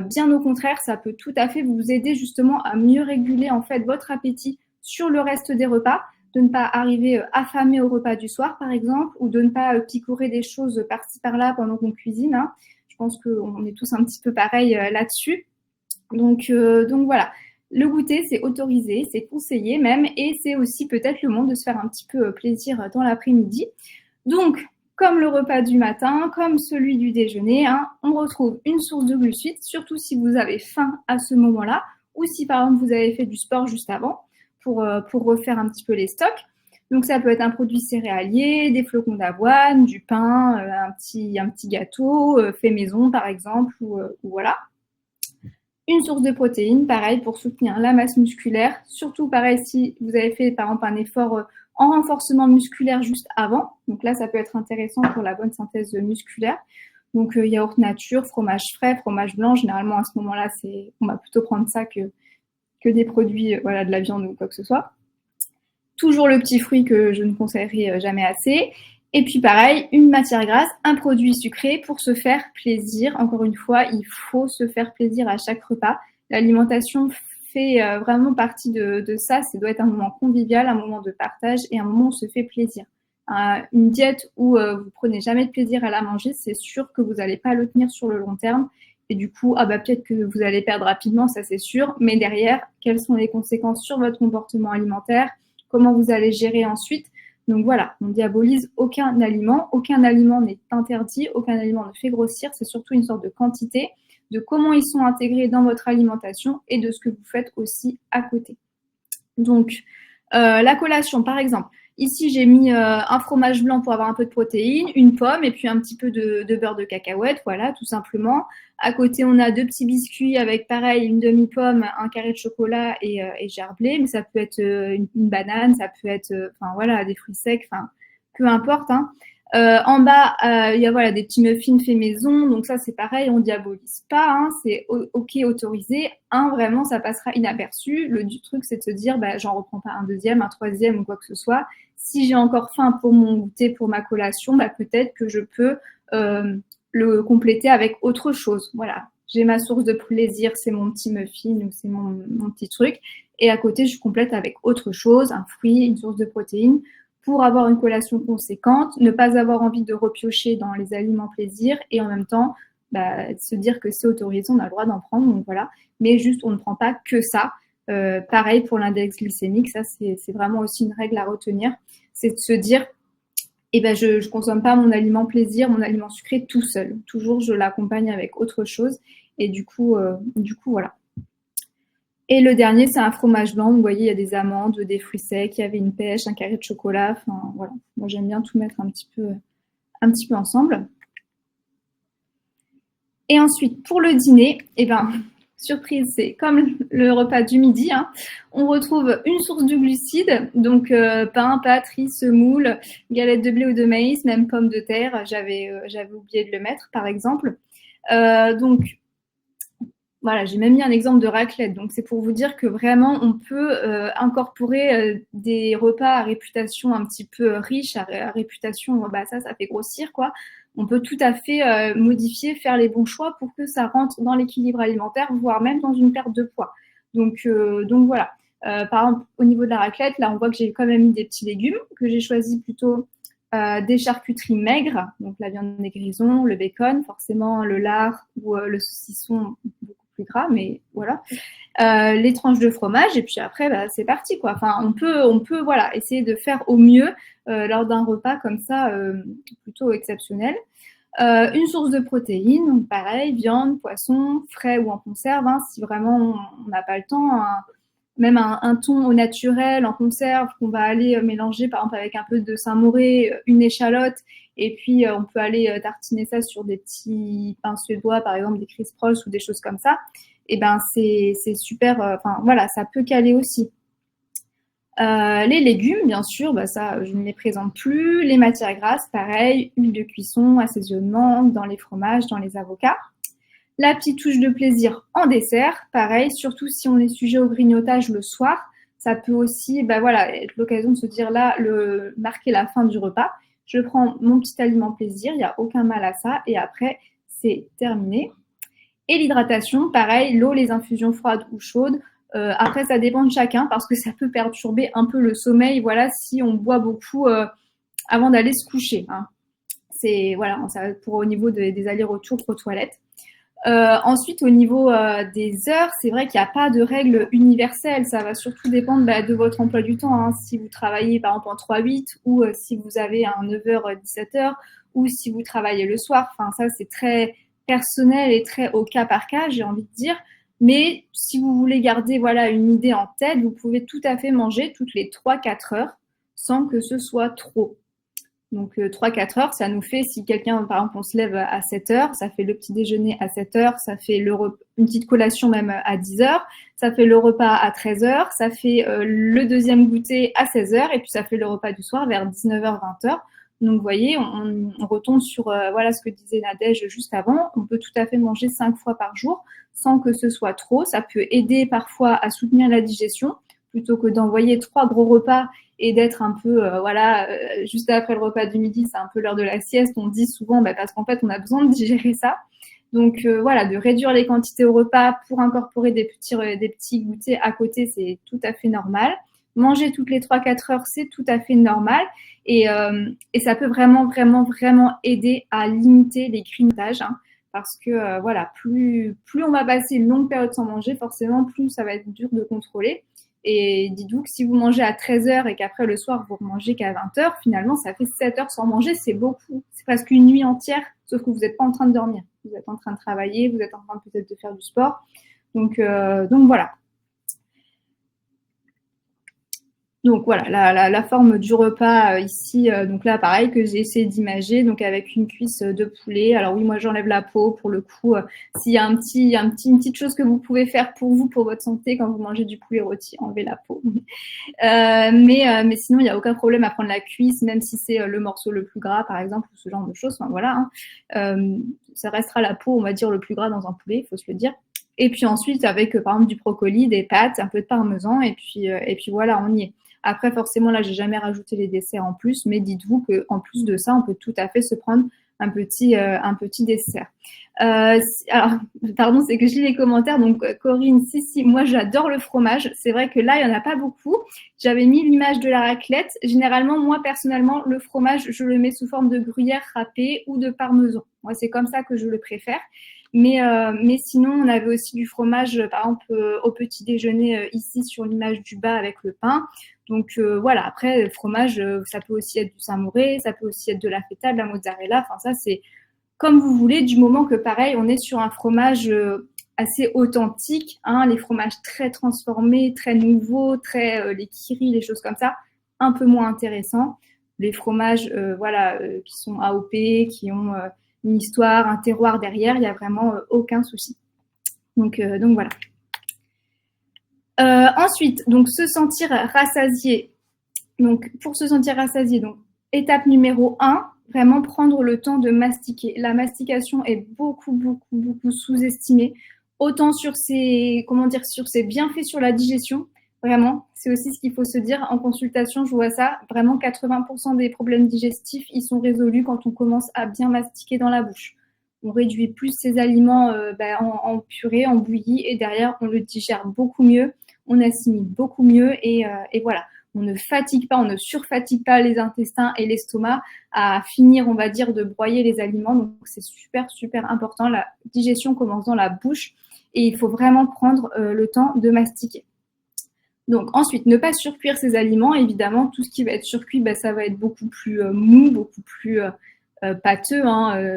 Bien au contraire, ça peut tout à fait vous aider justement à mieux réguler en fait votre appétit sur le reste des repas, de ne pas arriver affamé au repas du soir par exemple, ou de ne pas picorer des choses par-ci par-là pendant qu'on cuisine. Hein. Je pense qu'on est tous un petit peu pareil là-dessus. Donc voilà, le goûter c'est autorisé, c'est conseillé même, et c'est aussi peut-être le moment de se faire un petit peu plaisir dans l'après-midi. Donc, comme le repas du matin, comme celui du déjeuner, hein, on retrouve une source de glucides, surtout si vous avez faim à ce moment-là, ou si par exemple vous avez fait du sport juste avant, pour refaire un petit peu les stocks. Donc ça peut être un produit céréalier, des flocons d'avoine, du pain, un petit gâteau fait maison par exemple, ou voilà. Une source de protéines, pareil, pour soutenir la masse musculaire. Surtout, pareil, si vous avez fait, par exemple, un effort en renforcement musculaire juste avant. Donc là, ça peut être intéressant pour la bonne synthèse musculaire. Donc, yaourt nature, fromage frais, fromage blanc. Généralement, à ce moment-là, on va plutôt prendre ça que que des produits, voilà, de la viande ou quoi que ce soit. Toujours le petit fruit que je ne conseillerais jamais assez. Et puis pareil, une matière grasse, un produit sucré pour se faire plaisir. Encore une fois, il faut se faire plaisir à chaque repas. L'alimentation fait vraiment partie de ça. Ça doit être un moment convivial, un moment de partage et un moment où on se fait plaisir. Une diète où vous prenez jamais de plaisir à la manger, c'est sûr que vous n'allez pas le tenir sur le long terme. Et du coup, peut-être que vous allez perdre rapidement, ça c'est sûr. Mais derrière, quelles sont les conséquences sur votre comportement alimentaire? Comment vous allez gérer ensuite? Donc voilà, on diabolise aucun aliment n'est interdit, aucun aliment ne fait grossir, c'est surtout une sorte de quantité, de comment ils sont intégrés dans votre alimentation et de ce que vous faites aussi à côté. Donc, la collation, par exemple, ici j'ai mis un fromage blanc pour avoir un peu de protéines, une pomme et puis un petit peu de beurre de cacahuète, voilà, tout simplement. À côté, on a 2 petits biscuits avec, pareil, une demi-pomme, un carré de chocolat et gerblé, mais ça peut être une banane, ça peut être, voilà, des fruits secs, peu importe, hein. En bas, il y a voilà, des petits muffins faits maison, donc ça c'est pareil, on diabolise pas, hein, c'est ok autorisé. Vraiment ça passera inaperçu. Le truc c'est de se dire, j'en reprends pas un deuxième, un troisième ou quoi que ce soit. Si j'ai encore faim pour mon goûter, pour ma collation, peut-être que je peux le compléter avec autre chose. Voilà, j'ai ma source de plaisir, c'est mon petit muffin ou c'est mon petit truc. Et à côté, je complète avec autre chose, un fruit, une source de protéines, pour avoir une collation conséquente, ne pas avoir envie de repiocher dans les aliments plaisir et en même temps se dire que c'est autorisé, on a le droit d'en prendre, donc voilà. Mais juste, on ne prend pas que ça. Pareil pour l'index glycémique, ça c'est vraiment aussi une règle à retenir. C'est de se dire, je ne consomme pas mon aliment plaisir, mon aliment sucré tout seul. Toujours, je l'accompagne avec autre chose. Et du coup voilà. Et le dernier, c'est un fromage blanc. Vous voyez, il y a des amandes, des fruits secs, il y avait une pêche, un carré de chocolat. Voilà. Moi, j'aime bien tout mettre un petit peu ensemble. Et ensuite, pour le dîner, surprise, c'est comme le repas du midi, hein, on retrouve une source de glucides, donc pain, pâtes, riz, semoule, galettes de blé ou de maïs, même pommes de terre. J'avais oublié de le mettre, par exemple. Donc, voilà, j'ai même mis un exemple de raclette. Donc, c'est pour vous dire que vraiment, on peut incorporer des repas à réputation un petit peu riche, à réputation, ça fait grossir, quoi. On peut tout à fait modifier, faire les bons choix pour que ça rentre dans l'équilibre alimentaire, voire même dans une perte de poids. Donc voilà. Par exemple, au niveau de la raclette, là, on voit que j'ai quand même mis des petits légumes, que j'ai choisi plutôt des charcuteries maigres, donc la viande des grisons, le bacon, forcément le lard ou le saucisson, beaucoup plus gras, mais voilà. Les tranches de fromage, et puis après, c'est parti, quoi. On peut voilà, essayer de faire au mieux lors d'un repas comme ça, plutôt exceptionnel. Une source de protéines, donc pareil, viande, poisson, frais ou en conserve, hein, si vraiment on n'a pas le temps, même un thon au naturel en conserve qu'on va aller mélanger par exemple avec un peu de Saint-Mauré, une échalote, et puis on peut aller tartiner ça sur des petits pains suédois, par exemple des Criss Pross ou des choses comme ça. Et c'est super, voilà, ça peut caler aussi. Les légumes, bien sûr, ça, je ne les présente plus. Les matières grasses, pareil, huile de cuisson, assaisonnement, dans les fromages, dans les avocats. La petite touche de plaisir en dessert, pareil, surtout si on est sujet au grignotage le soir. Ça peut aussi être l'occasion de se dire là, marquer la fin du repas. Je prends mon petit aliment plaisir, il n'y a aucun mal à ça. Et après, c'est terminé. Et l'hydratation, pareil, l'eau, les infusions froides ou chaudes. Après, ça dépend de chacun parce que ça peut perturber un peu le sommeil, voilà, si on boit beaucoup avant d'aller se coucher, hein. C'est, voilà, ça pour au niveau des allers-retours aux toilettes. Ensuite, au niveau des heures, c'est vrai qu'il n'y a pas de règle universelle. Ça va surtout dépendre de votre emploi du temps, hein. Si vous travaillez par exemple en 3-8 ou si vous avez un 9h, 17h ou si vous travaillez le soir. Ça, c'est très personnel et très au cas par cas, j'ai envie de dire. Mais si vous voulez garder une idée en tête, vous pouvez tout à fait manger toutes les 3-4 heures sans que ce soit trop. Donc 3-4 heures, ça nous fait, si quelqu'un, par exemple, on se lève à 7 heures, ça fait le petit déjeuner à 7 heures, ça fait une petite collation même à 10 heures, ça fait le repas à 13 heures, ça fait le deuxième goûter à 16 heures, et puis ça fait le repas du soir vers 19h, 20 heures. Donc, vous voyez, on retombe sur voilà ce que disait Nadège juste avant. On peut tout à fait manger 5 fois par jour sans que ce soit trop. Ça peut aider parfois à soutenir la digestion plutôt que d'envoyer 3 gros repas et d'être un peu, juste après le repas du midi, c'est un peu l'heure de la sieste. On dit souvent, parce qu'en fait, on a besoin de digérer ça. Donc, voilà, de réduire les quantités au repas pour incorporer des petits goûters à côté, c'est tout à fait normal. Manger toutes les 3-4 heures, c'est tout à fait normal. Et ça peut vraiment, vraiment, vraiment aider à limiter les grignotages. Parce que, voilà, plus on va passer une longue période sans manger, forcément, plus ça va être dur de contrôler. Et dites-vous que si vous mangez à 13 heures et qu'après le soir, vous ne mangez qu'à 20 heures, finalement, ça fait 7 heures sans manger, c'est beaucoup. C'est presque une nuit entière, sauf que vous n'êtes pas en train de dormir. Vous êtes en train de travailler, vous êtes en train peut-être de faire du sport. Donc voilà. Donc voilà, la forme du repas ici, donc là pareil que j'ai essayé d'imager, donc avec une cuisse de poulet. Alors oui, moi j'enlève la peau pour le coup. S'il y a une petite chose que vous pouvez faire pour vous, pour votre santé, quand vous mangez du poulet rôti, enlevez la peau. Mais sinon il n'y a aucun problème à prendre la cuisse, même si c'est le morceau le plus gras par exemple, ou ce genre de choses. Enfin voilà, ça restera la peau, on va dire le plus gras dans un poulet, il faut se le dire. Et puis ensuite avec par exemple du brocoli, des pâtes, un peu de parmesan, et puis voilà, on y est. Après, forcément, là, j'ai jamais rajouté les desserts en plus, mais dites-vous qu'en plus de ça, on peut tout à fait se prendre un petit dessert. Alors, pardon, c'est que je lis les commentaires. Donc, Corinne, si, moi, j'adore le fromage. C'est vrai que là, il n'y en a pas beaucoup. J'avais mis l'image de la raclette. Généralement, moi, personnellement, le fromage, je le mets sous forme de gruyère râpée ou de parmesan. Moi, c'est comme ça que je le préfère. Mais sinon, on avait aussi du fromage, par exemple, au petit déjeuner, ici, sur l'image du bas avec le pain. Donc voilà, après, le fromage, ça peut aussi être du samouré, ça peut aussi être de la feta, de la mozzarella. Enfin, ça, c'est comme vous voulez, du moment que, pareil, on est sur un fromage assez authentique. Les fromages très transformés, très nouveaux, les kiri, les choses comme ça, un peu moins intéressants. Les fromages qui sont AOP, qui ont une histoire, un terroir derrière, il n'y a vraiment aucun souci. Donc voilà. Ensuite, donc se sentir rassasié. Donc pour se sentir rassasié, donc étape numéro 1, vraiment prendre le temps de mastiquer. La mastication est beaucoup sous-estimée, autant sur ses bienfaits sur la digestion. Vraiment, c'est aussi ce qu'il faut se dire. En consultation, je vois ça. Vraiment, 80% des problèmes digestifs, ils sont résolus quand on commence à bien mastiquer dans la bouche. On réduit plus ces aliments en purée, en bouillie, et derrière, on le digère beaucoup mieux, on assimile beaucoup mieux, et voilà. On ne fatigue pas, on ne surfatigue pas les intestins et l'estomac à finir, on va dire, de broyer les aliments. Donc, c'est super important. La digestion commence dans la bouche et il faut vraiment prendre le temps de mastiquer. Donc, ensuite, ne pas surcuire ces aliments. Évidemment, tout ce qui va être surcuit, ça va être beaucoup plus mou, beaucoup plus pâteux.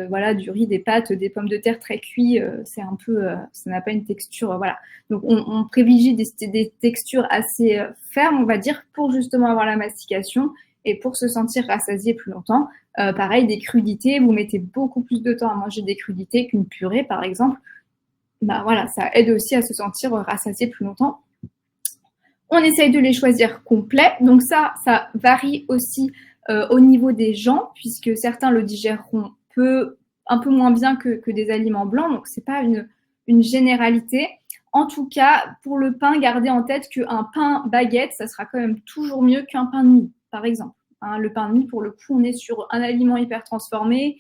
Voilà, du riz, des pâtes, des pommes de terre très cuits, c'est un peu, ça n'a pas une texture, voilà. Donc, on privilégie des textures assez fermes, on va dire, pour justement avoir la mastication et pour se sentir rassasié plus longtemps. Pareil, des crudités, vous mettez beaucoup plus de temps à manger des crudités qu'une purée, par exemple. Voilà, ça aide aussi à se sentir rassasié plus longtemps. On essaye de les choisir complets. Donc ça varie aussi au niveau des gens, puisque certains le digéreront un peu moins bien que des aliments blancs. Donc c'est pas une généralité. En tout cas, pour le pain, gardez en tête qu'un pain baguette, ça sera quand même toujours mieux qu'un pain de mie, par exemple. Le pain de mie, pour le coup, on est sur un aliment hyper transformé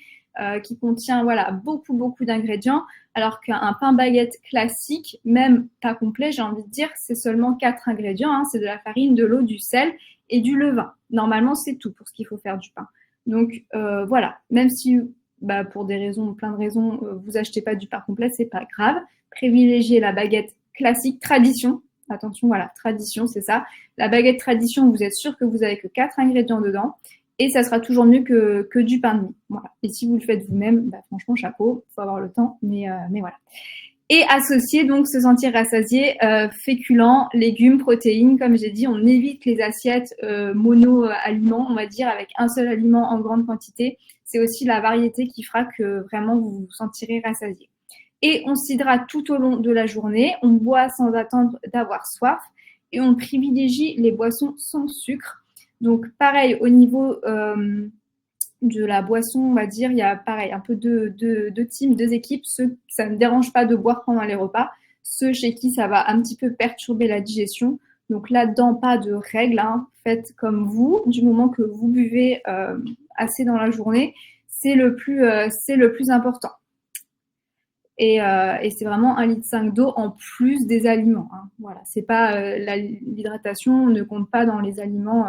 qui contient beaucoup d'ingrédients, alors qu'un pain baguette classique, même pas complet, j'ai envie de dire, c'est seulement 4 ingrédients. C'est de la farine, de l'eau, du sel et du levain. Normalement, c'est tout pour ce qu'il faut faire du pain. Donc voilà, même si pour plein de raisons, vous achetez pas du pain complet, c'est pas grave. Privilégiez la baguette classique, tradition. Attention, voilà, tradition, c'est ça. La baguette tradition, vous êtes sûr que vous avez que 4 ingrédients dedans. Et ça sera toujours mieux que du pain de mie. Voilà. Et si vous le faites vous-même, franchement, chapeau, il faut avoir le temps, mais voilà. Et associer, donc, se sentir rassasié, féculents, légumes, protéines. Comme j'ai dit, on évite les assiettes mono-aliments, on va dire, avec un seul aliment en grande quantité. C'est aussi la variété qui fera que vraiment vous vous sentirez rassasié. Et on s'hydrate tout au long de la journée. On boit sans attendre d'avoir soif. Et on privilégie les boissons sans sucre. Donc, pareil, au niveau de la boisson, on va dire, il y a pareil, un peu deux teams, deux équipes, ceux que ça ne dérange pas de boire pendant les repas, ceux chez qui ça va un petit peu perturber la digestion. Donc là-dedans, pas de règles, hein. Faites comme vous, du moment que vous buvez assez dans la journée, c'est le plus important. Et c'est vraiment 1,5 litre d'eau en plus des aliments, hein. Voilà, c'est pas l'hydratation ne compte pas dans les aliments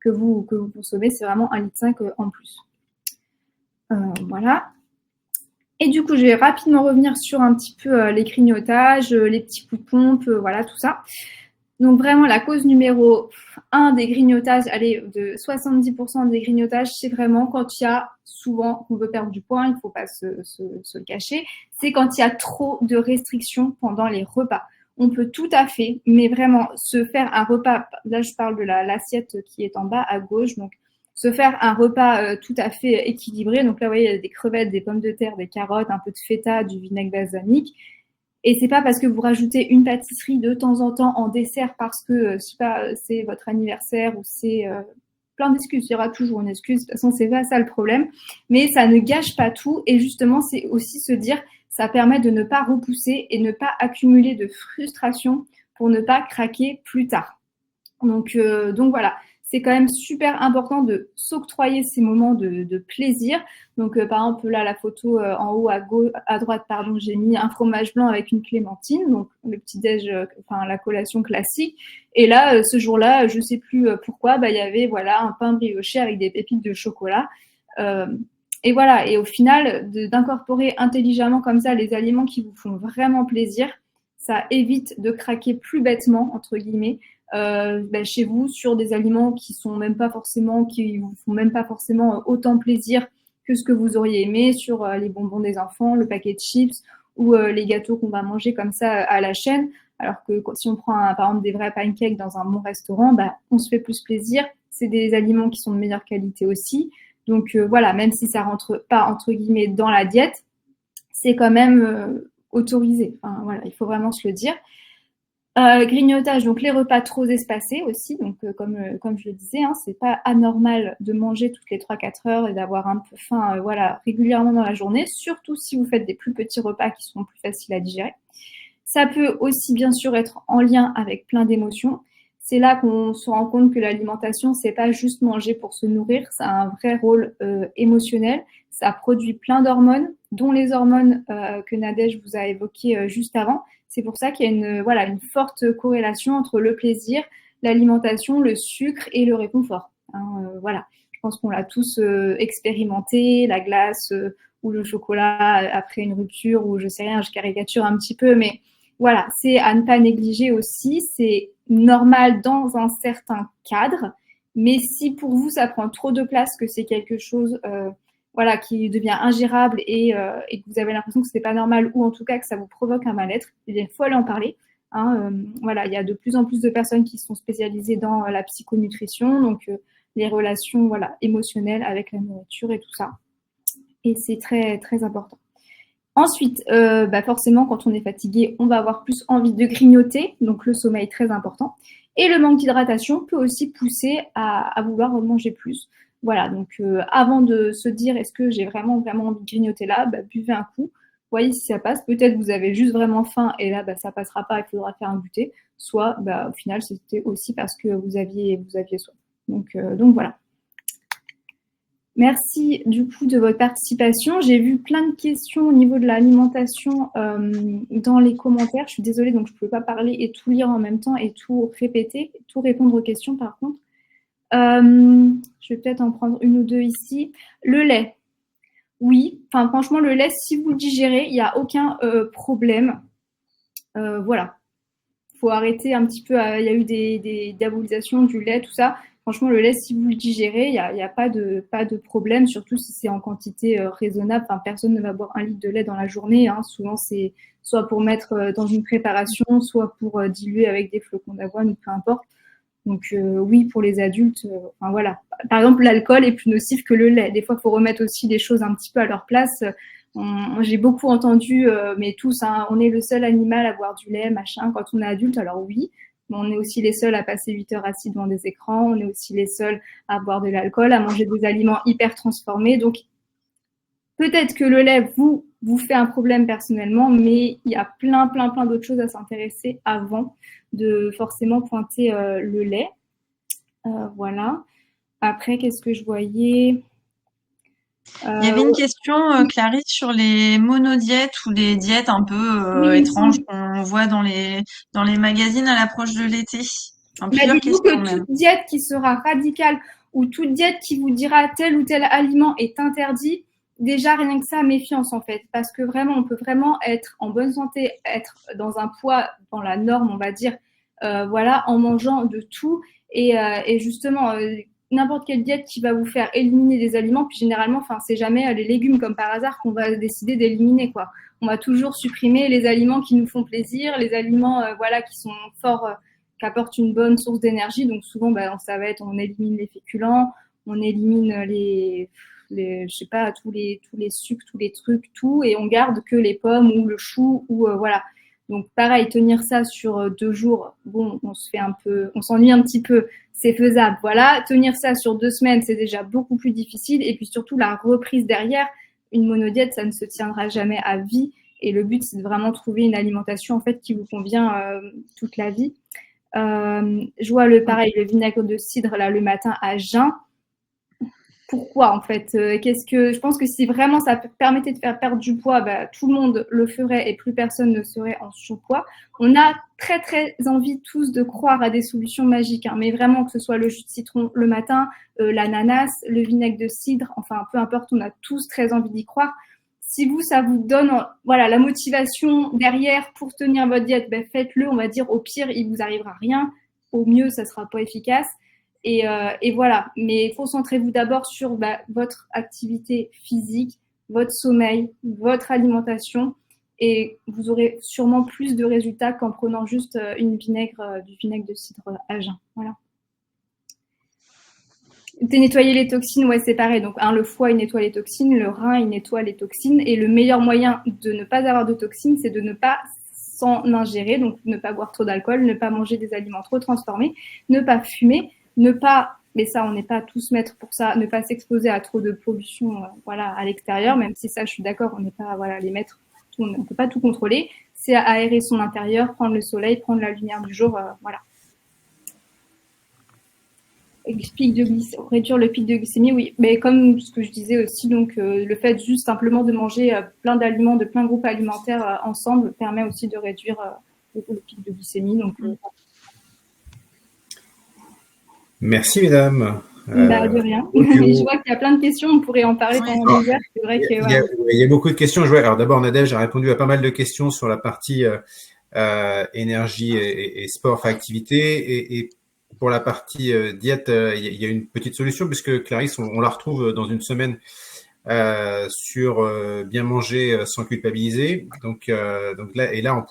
que vous consommez, c'est vraiment 1,5 litre en plus. Voilà. Et du coup, je vais rapidement revenir sur un petit peu les grignotages, les petits coups de pompe, voilà, tout ça. Donc vraiment, la cause numéro 1 des grignotages, allez, de 70% des grignotages, c'est vraiment quand il y a, souvent, on veut perdre du poids, il ne faut pas se le cacher, c'est quand il y a trop de restrictions pendant les repas. On peut tout à fait, mais vraiment, se faire un repas, là je parle de l'assiette qui est en bas à gauche, donc se faire un repas tout à fait équilibré. Donc là, vous voyez, il y a des crevettes, des pommes de terre, des carottes, un peu de feta, du vinaigre balsamique. Et c'est pas parce que vous rajoutez une pâtisserie de temps en temps en dessert parce que, je sais pas, c'est votre anniversaire ou c'est plein d'excuses. Il y aura toujours une excuse. De toute façon, c'est pas ça le problème. Mais ça ne gâche pas tout. Et justement, c'est aussi se dire, ça permet de ne pas repousser et ne pas accumuler de frustration pour ne pas craquer plus tard. Donc voilà. C'est quand même super important de s'octroyer ces moments de plaisir. Donc, par exemple, là, la photo en haut à droite, pardon, j'ai mis un fromage blanc avec une clémentine, donc le petit-déj, enfin la collation classique. Et là, ce jour-là, je sais plus pourquoi, il y avait voilà un pain brioché avec des pépites de chocolat. Et voilà. Et au final, d'incorporer intelligemment comme ça les aliments qui vous font vraiment plaisir, ça évite de craquer plus bêtement entre guillemets. Chez vous sur des aliments qui vous font même pas forcément autant plaisir que ce que vous auriez aimé, sur les bonbons des enfants, le paquet de chips ou les gâteaux qu'on va manger comme ça à la chaîne. Alors que si on prend par exemple des vrais pancakes dans un bon restaurant, on se fait plus plaisir. C'est des aliments qui sont de meilleure qualité aussi. Donc voilà, même si ça rentre pas entre guillemets dans la diète, c'est quand même autorisé. Enfin, voilà, il faut vraiment se le dire. Grignotage, donc les repas trop espacés aussi. Donc comme je le disais, hein, c'est pas anormal de manger toutes les 3-4 heures et d'avoir un peu faim voilà, régulièrement dans la journée, surtout si vous faites des plus petits repas qui sont plus faciles à digérer. Ça peut aussi bien sûr être en lien avec plein d'émotions. C'est là qu'on se rend compte que l'alimentation, c'est pas juste manger pour se nourrir, ça a un vrai rôle émotionnel. Ça produit plein d'hormones, dont les hormones que Nadège vous a évoquées juste avant. C'est pour ça qu'il y a une forte corrélation entre le plaisir, l'alimentation, le sucre et le réconfort. Voilà, je pense qu'on l'a tous expérimenté, la glace ou le chocolat après une rupture ou je sais rien, je caricature un petit peu, mais voilà, c'est à ne pas négliger aussi. C'est normal dans un certain cadre, mais si pour vous ça prend trop de place, que c'est quelque chose qui devient ingérable et que vous avez l'impression que ce n'est pas normal ou en tout cas que ça vous provoque un mal-être, il faut aller en parler. Il y a de plus en plus de personnes qui sont spécialisées dans la psychonutrition, donc les relations émotionnelles avec la nourriture et tout ça. Et c'est très, très important. Ensuite, forcément, quand on est fatigué, on va avoir plus envie de grignoter, donc le sommeil très important. Et le manque d'hydratation peut aussi pousser à vouloir manger plus. Voilà, donc avant de se dire est-ce que j'ai vraiment envie de grignoter là, buvez un coup, voyez si ça passe. Peut-être vous avez juste vraiment faim et là ça passera pas, il faudra faire un goûter. Soit au final c'était aussi parce que vous aviez soif. Donc voilà. Merci du coup de votre participation. J'ai vu plein de questions au niveau de l'alimentation dans les commentaires. Je suis désolée, donc je ne pouvais pas parler et tout lire en même temps et tout répéter, tout répondre aux questions par contre. Je vais peut-être en prendre une ou deux ici. Le lait. Oui, enfin franchement le lait, si vous le digérez, il n'y a aucun problème. Voilà. Il faut arrêter un petit peu. Il y a eu des diabolisations du lait, tout ça. Franchement, le lait, si vous le digérez, il n'y a pas de problème, surtout si c'est en quantité raisonnable. Enfin, personne ne va boire 1 litre de lait dans la journée. Souvent, c'est soit pour mettre dans une préparation, soit pour diluer avec des flocons d'avoine, peu importe. Donc oui, pour les adultes, voilà. Par exemple, l'alcool est plus nocif que le lait. Des fois, il faut remettre aussi des choses un petit peu à leur place. J'ai beaucoup entendu, mais tous, on est le seul animal à boire du lait, machin, quand on est adulte. Alors oui, on est aussi les seuls à passer 8 heures assis devant des écrans, on est aussi les seuls à boire de l'alcool, à manger des aliments hyper transformés. Donc, peut-être que le lait vous fait un problème personnellement, mais il y a plein d'autres choses à s'intéresser avant de forcément pointer le lait. Voilà. Après, qu'est-ce que je voyais? Il y avait une question, Clarisse, sur les monodiètes ou les diètes un peu Oui, étranges qu'on voit dans les magazines à l'approche de l'été. Enfin, plusieurs dites-vous questions que même. toute diète qui sera radicale ou toute diète qui vous dira tel ou tel aliment est interdit, déjà rien que ça, méfiance en fait, parce que vraiment, on peut vraiment être en bonne santé, être dans un poids, dans la norme, on va dire, voilà, en mangeant de tout et justement, n'importe quelle diète qui va vous faire éliminer des aliments, puis généralement, enfin, c'est jamais les légumes comme par hasard qu'on va décider d'éliminer, quoi. On va toujours supprimer les aliments qui nous font plaisir, les aliments, voilà, qui sont forts, qui apportent une bonne source d'énergie. Donc souvent, ça va être, on élimine les féculents, on élimine je sais pas, tous les sucres, tous les trucs, tout, et on garde que les pommes ou le chou ou voilà. Donc pareil, tenir ça sur 2 jours, bon, on s'ennuie un petit peu, c'est faisable, voilà. Tenir ça sur 2 semaines, c'est déjà beaucoup plus difficile. Et puis surtout, la reprise derrière, une monodiète, ça ne se tiendra jamais à vie. Et le but, c'est de vraiment trouver une alimentation en fait qui vous convient toute la vie. Je vois le vinaigre de cidre là le matin à jeun. Pourquoi en fait je pense que si vraiment ça permettait de faire perdre du poids, tout le monde le ferait et plus personne ne serait en surpoids. On a très envie tous de croire à des solutions magiques, hein, mais vraiment que ce soit le jus de citron le matin, l'ananas, le vinaigre de cidre, enfin peu importe, on a tous très envie d'y croire. Si ça vous donne voilà, la motivation derrière pour tenir votre diète, faites-le, on va dire au pire, il vous arrivera rien, au mieux, ça sera pas efficace. Et voilà, mais concentrez-vous d'abord sur votre activité physique, votre sommeil, votre alimentation et vous aurez sûrement plus de résultats qu'en prenant juste du vinaigre de cidre à jeun. Voilà. Nettoyer les toxines, ouais, c'est pareil. Donc, le foie, il nettoie les toxines, le rein, il nettoie les toxines. Et le meilleur moyen de ne pas avoir de toxines, c'est de ne pas s'en ingérer, donc ne pas boire trop d'alcool, ne pas manger des aliments trop transformés, ne pas fumer, ne pas, mais ça, on n'est pas tous maîtres pour ça, ne pas s'exposer à trop de pollution voilà, à l'extérieur, même si ça, je suis d'accord, on n'est pas les maîtres, on ne peut pas tout contrôler. C'est aérer son intérieur, prendre le soleil, prendre la lumière du jour, voilà. Réduire le pic de glycémie, oui. Mais comme ce que je disais aussi, donc le fait juste simplement de manger plein d'aliments, de plein de groupes alimentaires ensemble permet aussi de réduire le pic de glycémie. Donc, Merci mesdames. De rien. Je vois qu'il y a plein de questions, on pourrait en parler pendant 2 heures. C'est vrai que, il y a beaucoup de questions. Alors d'abord, Nadège a répondu à pas mal de questions sur la partie énergie et sport, enfin activité. Et pour la partie diète, il y a une petite solution puisque Clarisse, on la retrouve dans une semaine sur bien manger sans culpabiliser. Donc là,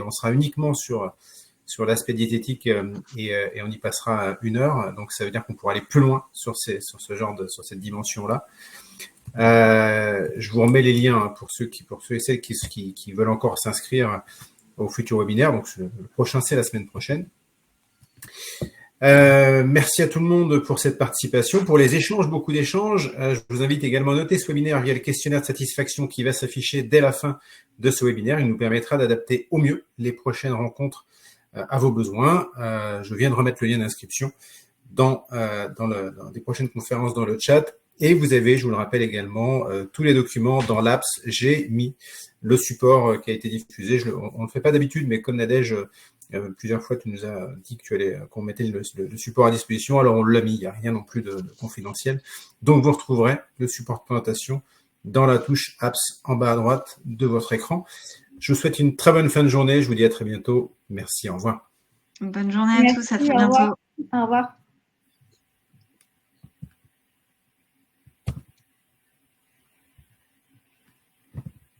on sera uniquement sur l'aspect diététique et on y passera 1 heure. Donc ça veut dire qu'on pourra aller plus loin sur cette dimension-là. Je vous remets les liens pour ceux et celles qui veulent encore s'inscrire au futur webinaire. Donc le prochain, c'est la semaine prochaine. Merci à tout le monde pour cette participation, pour les échanges, beaucoup d'échanges. Je vous invite également à noter ce webinaire via le questionnaire de satisfaction qui va s'afficher dès la fin de ce webinaire. Il nous permettra d'adapter au mieux les prochaines rencontres à vos besoins. Je viens de remettre le lien d'inscription dans des prochaines conférences dans le chat. Et vous avez, je vous le rappelle également, tous les documents dans l'apps. J'ai mis le support qui a été diffusé. On ne le fait pas d'habitude, mais comme Nadège, plusieurs fois, tu nous as dit qu'on mettait le support à disposition. Alors, on l'a mis. Il n'y a rien non plus de confidentiel. Donc, vous retrouverez le support de présentation dans la touche apps en bas à droite de votre écran. Je vous souhaite une très bonne fin de journée. Je vous dis à très bientôt. Merci. Au revoir. Bonne journée à tous. À très bientôt. Au revoir.